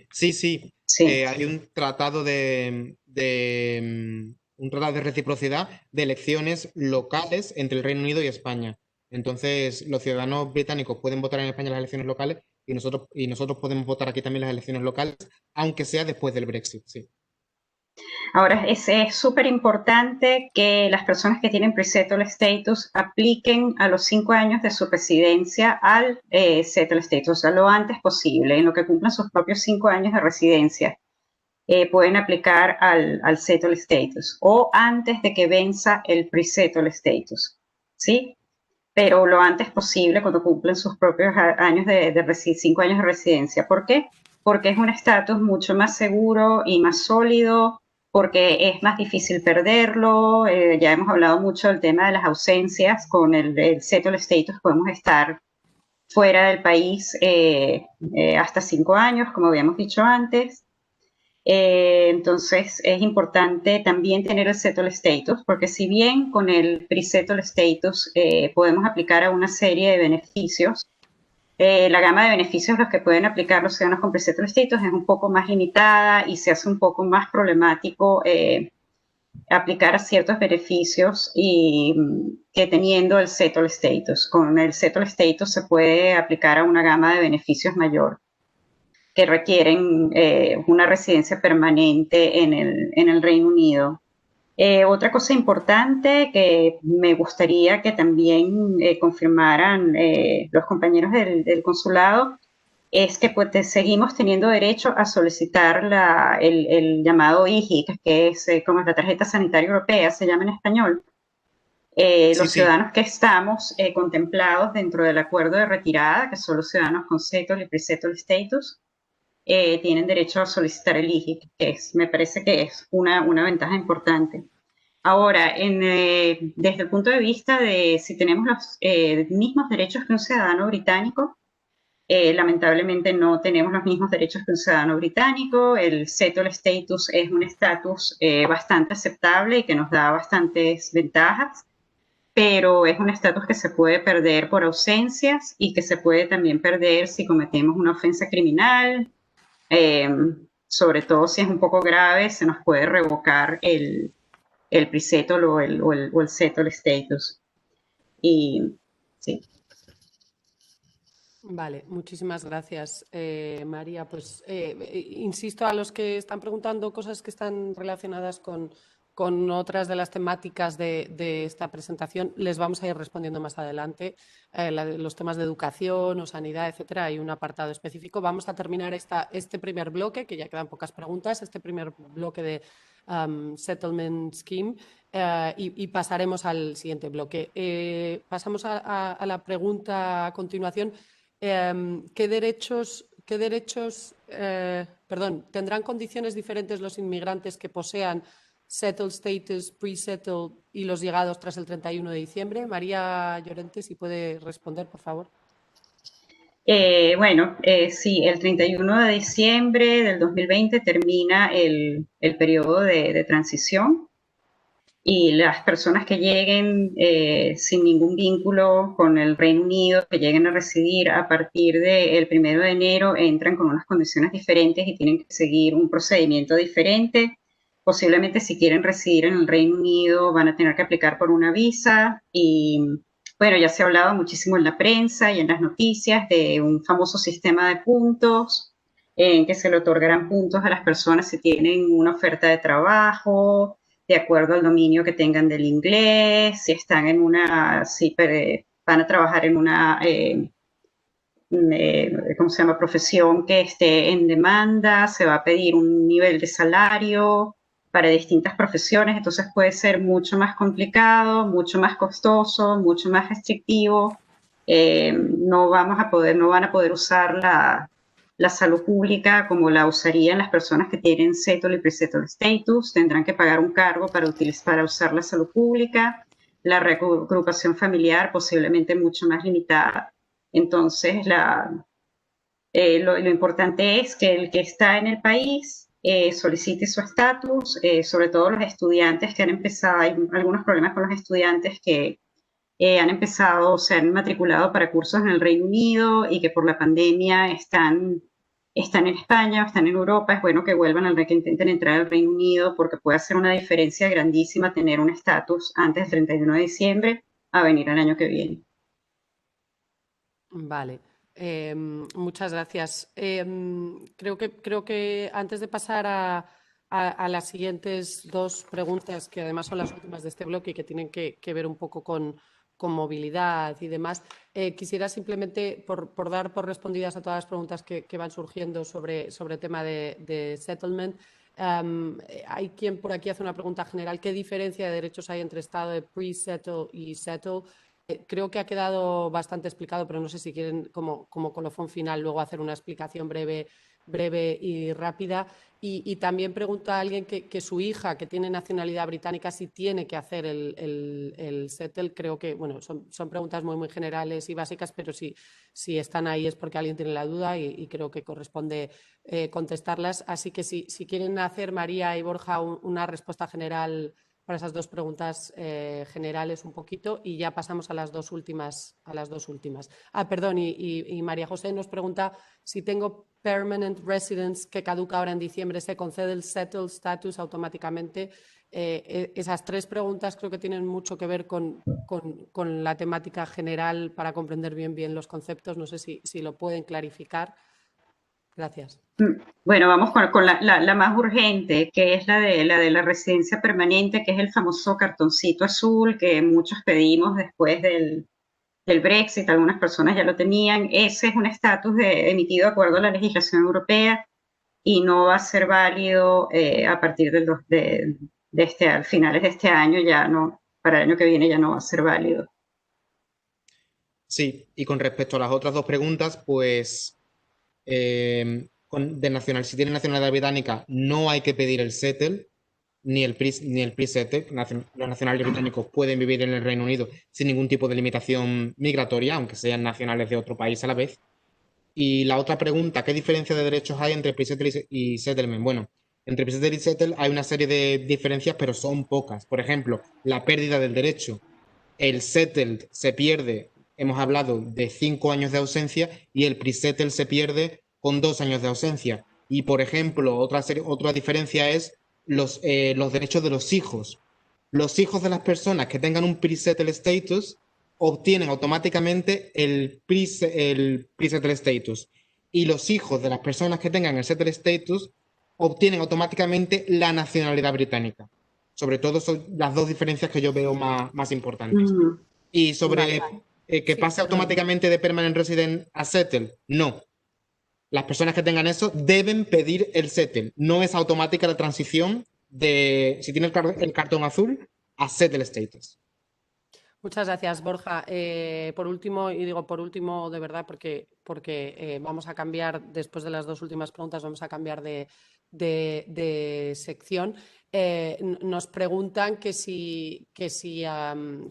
Sí, sí. Sí. Hay un tratado un tratado de reciprocidad de elecciones locales entre el Reino Unido y España. Entonces, los ciudadanos británicos pueden votar en España las elecciones locales, y nosotros podemos votar aquí también las elecciones locales, aunque sea después del Brexit, sí. Ahora, es súper importante que las personas que tienen pre-settle status apliquen a los 5 años de su residencia al settle status, o sea, lo antes posible, en lo que cumplan sus propios 5 años de residencia. Pueden aplicar al settle status o antes de que venza el pre-settle status, ¿sí? Pero lo antes posible cuando cumplen sus propios años de 5 años de residencia. ¿Por qué? Porque es un estatus mucho más seguro y más sólido, porque es más difícil perderlo. Ya hemos hablado mucho del tema de las ausencias. Con el settle status podemos estar fuera del país hasta 5 años, como habíamos dicho antes. Entonces es importante también tener el settle status, porque si bien con el pre-settle status podemos aplicar a una serie de beneficios, la gama de beneficios los que pueden aplicar los ciudadanos con pre-settle status es un poco más limitada y se hace un poco más problemático aplicar a ciertos beneficios y que teniendo el settle status. Con el settle status se puede aplicar a una gama de beneficios mayor que requieren una residencia permanente en el Reino Unido. Otra cosa importante que me gustaría que también confirmaran los compañeros del consulado es que pues, seguimos teniendo derecho a solicitar el llamado IHIC, que es como la tarjeta sanitaria europea, se llama en español. Sí, Los sí, ciudadanos que estamos contemplados dentro del acuerdo de retirada, que son los ciudadanos con settle y pre-settle status, tienen derecho a solicitar el IHIC, que me parece que es una ventaja importante. Ahora, desde el punto de vista de si tenemos los mismos derechos que un ciudadano británico, lamentablemente no tenemos los mismos derechos que un ciudadano británico. El settle status es un estatus bastante aceptable y que nos da bastantes ventajas, pero es un estatus que se puede perder por ausencias y que se puede también perder si cometemos una ofensa criminal. Eh, Sobre todo si es un poco grave, se nos puede revocar el pre-settle o el settle status. Y sí. Vale, muchísimas gracias, María. Pues insisto a los que están preguntando cosas que están relacionadas con otras de las temáticas de esta presentación, les vamos a ir respondiendo más adelante. Los temas de educación o sanidad, etcétera, hay un apartado específico. Vamos a terminar este primer bloque, que ya quedan pocas preguntas, este primer bloque de Settlement Scheme. Y pasaremos al siguiente bloque. Pasamos a la pregunta a continuación. ¿Tendrán condiciones diferentes los inmigrantes que posean settled status, pre-settled y los llegados tras el 31 de diciembre? María Llorente, si puede responder, por favor. Sí, el 31 de diciembre del 2020 termina el periodo de transición y las personas que lleguen sin ningún vínculo con el Reino Unido, que lleguen a residir a partir del 1 de enero, entran con unas condiciones diferentes y tienen que seguir un procedimiento diferente. Posiblemente si quieren residir en el Reino Unido van a tener que aplicar por una visa y bueno, ya se ha hablado muchísimo en la prensa y en las noticias de un famoso sistema de puntos en que se le otorgarán puntos a las personas si tienen una oferta de trabajo, de acuerdo al dominio que tengan del inglés, si están en una, si van a trabajar en una, ¿cómo se llama?, profesión que esté en demanda, se va a pedir un nivel de salario para distintas profesiones, entonces puede ser mucho más complicado, mucho más costoso, mucho más restrictivo. No vamos a poder, no van a poder usar la salud pública como la usarían las personas que tienen settle y pre-settle status, tendrán que pagar un cargo para usar la salud pública, la reagrupación familiar posiblemente mucho más limitada. Entonces, lo importante es que el que está en el país solicite su estatus, sobre todo los estudiantes que han empezado, hay algunos problemas con los estudiantes que han empezado, se han matriculado para cursos en el Reino Unido y que por la pandemia están en España o están en Europa. Es bueno que vuelvan que intenten entrar al Reino Unido porque puede hacer una diferencia grandísima tener un estatus antes del 31 de diciembre a venir el año que viene. Vale. Muchas gracias. Creo que antes de pasar a las siguientes dos preguntas, que además son las últimas de este bloque y que tienen que ver un poco con movilidad y demás. Quisiera simplemente, por dar por respondidas a todas las preguntas que van surgiendo sobre el tema de settlement, hay quien por aquí hace una pregunta general. ¿Qué diferencia de derechos hay entre estado de pre-settle y settle? Creo que ha quedado bastante explicado, pero no sé si quieren, como colofón final, luego hacer una explicación breve y rápida. Y también pregunta a alguien que su hija, que tiene nacionalidad británica, si tiene que hacer el settle. Creo que, bueno, son preguntas muy generales y básicas, pero si están ahí es porque alguien tiene la duda y creo que corresponde contestarlas. Así que si quieren hacer, María y Borja, una respuesta general para esas dos preguntas generales un poquito, y ya pasamos a las dos últimas. Perdón, y María José nos pregunta si tengo permanent residence que caduca ahora en diciembre, ¿se concede el settled status automáticamente? Esas tres preguntas creo que tienen mucho que ver con la temática general para comprender bien los conceptos. No sé si lo pueden clarificar. Gracias. Bueno, vamos con la más urgente, que es la de la residencia permanente, que es el famoso cartoncito azul que muchos pedimos después del Brexit, algunas personas ya lo tenían. Ese es un estatus emitido de acuerdo a la legislación europea y no va a ser válido a partir al finales de este año, ya no, para el año que viene ya no va a ser válido. Sí, y con respecto a las otras dos preguntas, pues si tiene nacionalidad británica no hay que pedir el settle ni el pre-settle. Los nacionales británicos pueden vivir en el Reino Unido sin ningún tipo de limitación migratoria, aunque sean nacionales de otro país a la vez. Y la otra pregunta, ¿qué diferencia de derechos hay entre pre-settle y settlement? Bueno, entre pre-settle y settle hay una serie de diferencias, pero son pocas. Por ejemplo, la pérdida del derecho. El settled se pierde, hemos hablado de 5 años de ausencia, y el pre-settled se pierde con 2 años de ausencia. Y, por ejemplo, otra diferencia es los derechos de los hijos. Los hijos de las personas que tengan un pre-settled status obtienen automáticamente el pre-settled status. Y los hijos de las personas que tengan el settled status obtienen automáticamente la nacionalidad británica. Sobre todo son las dos diferencias que yo veo más importantes. Y sobre que pase automáticamente de permanent resident a settle, no. Las personas que tengan eso deben pedir el settle. No es automática la transición de, si tiene el cartón azul, a settle status. Muchas gracias, Borja. Por último, y digo por último de verdad porque vamos a cambiar, después de las dos últimas preguntas, vamos a cambiar de sección. Nos preguntan que si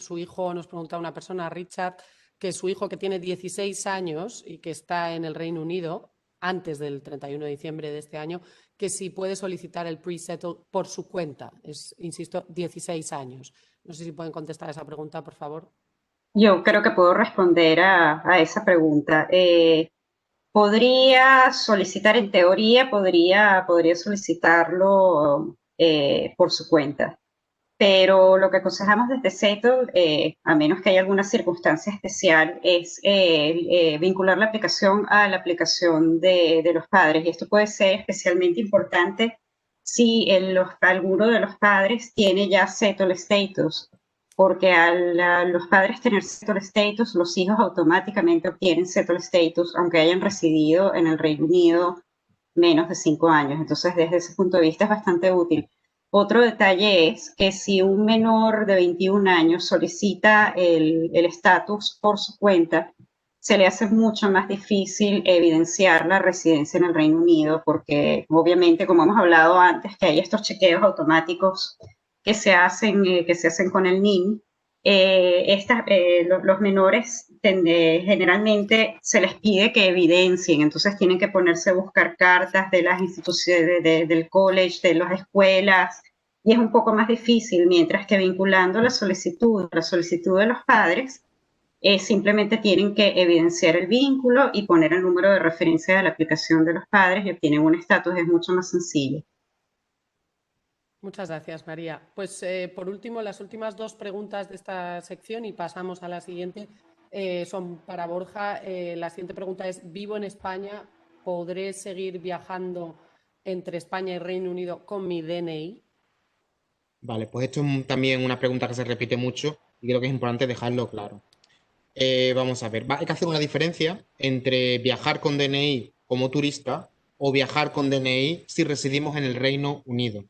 su hijo, nos pregunta una persona, Richard, que su hijo, que tiene 16 años y que está en el Reino Unido antes del 31 de diciembre de este año, que si puede solicitar el pre-settle por su cuenta. Insisto, 16 años. No sé si pueden contestar a esa pregunta, por favor. Yo creo que puedo responder a esa pregunta. Podría solicitar, en teoría, podría solicitarlo por su cuenta, pero lo que aconsejamos desde Settle, a menos que haya alguna circunstancia especial, es vincular la aplicación a la aplicación de los padres. Y esto puede ser especialmente importante si alguno de los padres tiene ya Settle Status, porque los padres tener Settle Status, los hijos automáticamente obtienen Settle Status, aunque hayan residido en el Reino Unido menos de 5 años. Entonces, desde ese punto de vista es bastante útil. Otro detalle es que si un menor de 21 años solicita el estatus por su cuenta, se le hace mucho más difícil evidenciar la residencia en el Reino Unido, porque obviamente, como hemos hablado antes, que hay estos chequeos automáticos que se hacen con el NIM. Los menores generalmente se les pide que evidencien, entonces tienen que ponerse a buscar cartas de las instituciones, del college, de las escuelas, y es un poco más difícil, mientras que vinculando la solicitud de los padres, simplemente tienen que evidenciar el vínculo y poner el número de referencia de la aplicación de los padres y obtienen un estatus, es mucho más sencillo. Muchas gracias, María. Pues por último, las últimas dos preguntas de esta sección y pasamos a la siguiente. Son para Borja. La siguiente pregunta es: vivo en España, ¿podré seguir viajando entre España y Reino Unido con mi DNI? Vale, pues esto es también una pregunta que se repite mucho y creo que es importante dejarlo claro. Vamos a ver, hay que hacer una diferencia entre viajar con DNI como turista o viajar con DNI si residimos en el Reino Unido.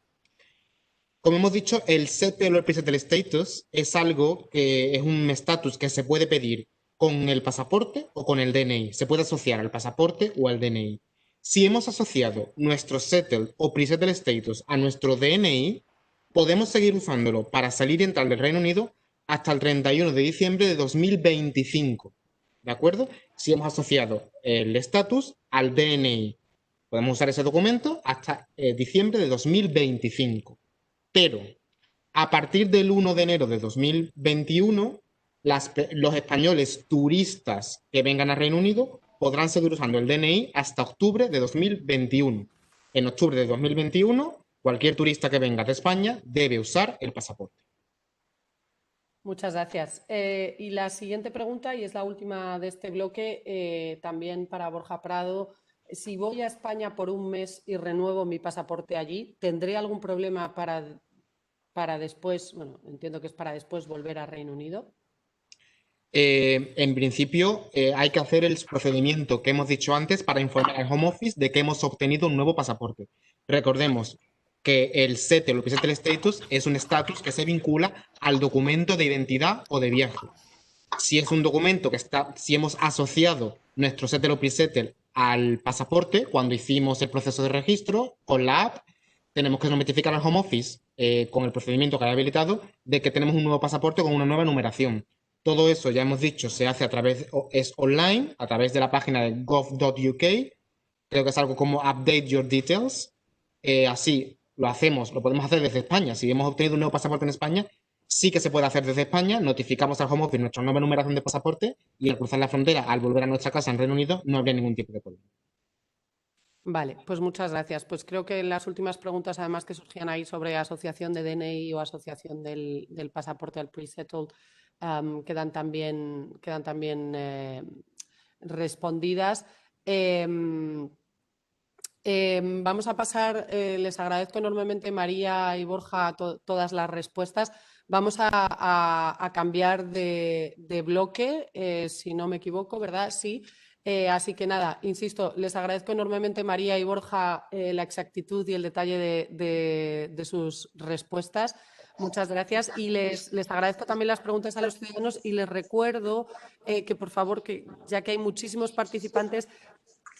Como hemos dicho, el Settle o Pre-Settle Status es algo que es un estatus que se puede pedir con el pasaporte o con el DNI. Se puede asociar al pasaporte o al DNI. Si hemos asociado nuestro Settle o Pre-Settle Status a nuestro DNI, podemos seguir usándolo para salir y entrar del Reino Unido hasta el 31 de diciembre de 2025. ¿De acuerdo? Si hemos asociado el estatus al DNI, podemos usar ese documento hasta diciembre de 2025. Pero a partir del 1 de enero de 2021, los españoles turistas que vengan al Reino Unido podrán seguir usando el DNI hasta octubre de 2021. En octubre de 2021, cualquier turista que venga de España debe usar el pasaporte. Muchas gracias. Y la siguiente pregunta, y es la última de este bloque, también para Borja Prado. Si voy a España por un mes y renuevo mi pasaporte allí, ¿tendré algún problema para después, bueno, entiendo que es para después volver a Reino Unido? En principio, hay que hacer el procedimiento que hemos dicho antes para informar al Home Office de que hemos obtenido un nuevo pasaporte. Recordemos que el Settle o Pre-Settle Status es un estatus que se vincula al documento de identidad o de viaje. Si es un documento si hemos asociado nuestro Settle o Pre-Settle al pasaporte, cuando hicimos el proceso de registro con la app, tenemos que notificar al Home Office con el procedimiento que haya habilitado de que tenemos un nuevo pasaporte con una nueva numeración. Todo eso, ya hemos dicho, se hace es online, a través de la página de gov.uk. Creo que es algo como Update Your Details. Así lo podemos hacer desde España. Si hemos obtenido un nuevo pasaporte en España, sí que se puede hacer desde España. Notificamos al Home Office nuestra nueva numeración de pasaporte y al cruzar la frontera, al volver a nuestra casa en Reino Unido, no habría ningún tipo de problema. Vale, pues muchas gracias. Pues creo que las últimas preguntas, además que surgían ahí sobre asociación de DNI o asociación del pasaporte al pre-settled, quedan también respondidas. Vamos a pasar, les agradezco enormemente María y Borja todas las respuestas. Vamos a cambiar de bloque, si no me equivoco, ¿verdad? Sí. Así que nada, insisto, les agradezco enormemente María y Borja la exactitud y el detalle de sus respuestas. Muchas gracias y les agradezco también las preguntas a los ciudadanos y les recuerdo que por favor, que ya que hay muchísimos participantes,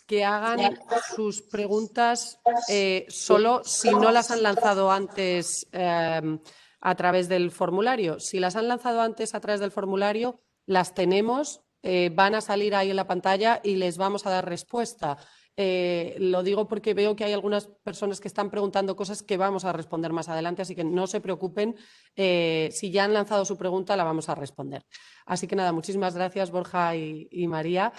que hagan sus preguntas solo si no las han lanzado antes a través del formulario. Si las han lanzado antes a través del formulario, las tenemos. Van a salir ahí en la pantalla y les vamos a dar respuesta. Lo digo porque veo que hay algunas personas que están preguntando cosas que vamos a responder más adelante, así que no se preocupen. Si ya han lanzado su pregunta, la vamos a responder. Así que nada, muchísimas gracias Borja y María.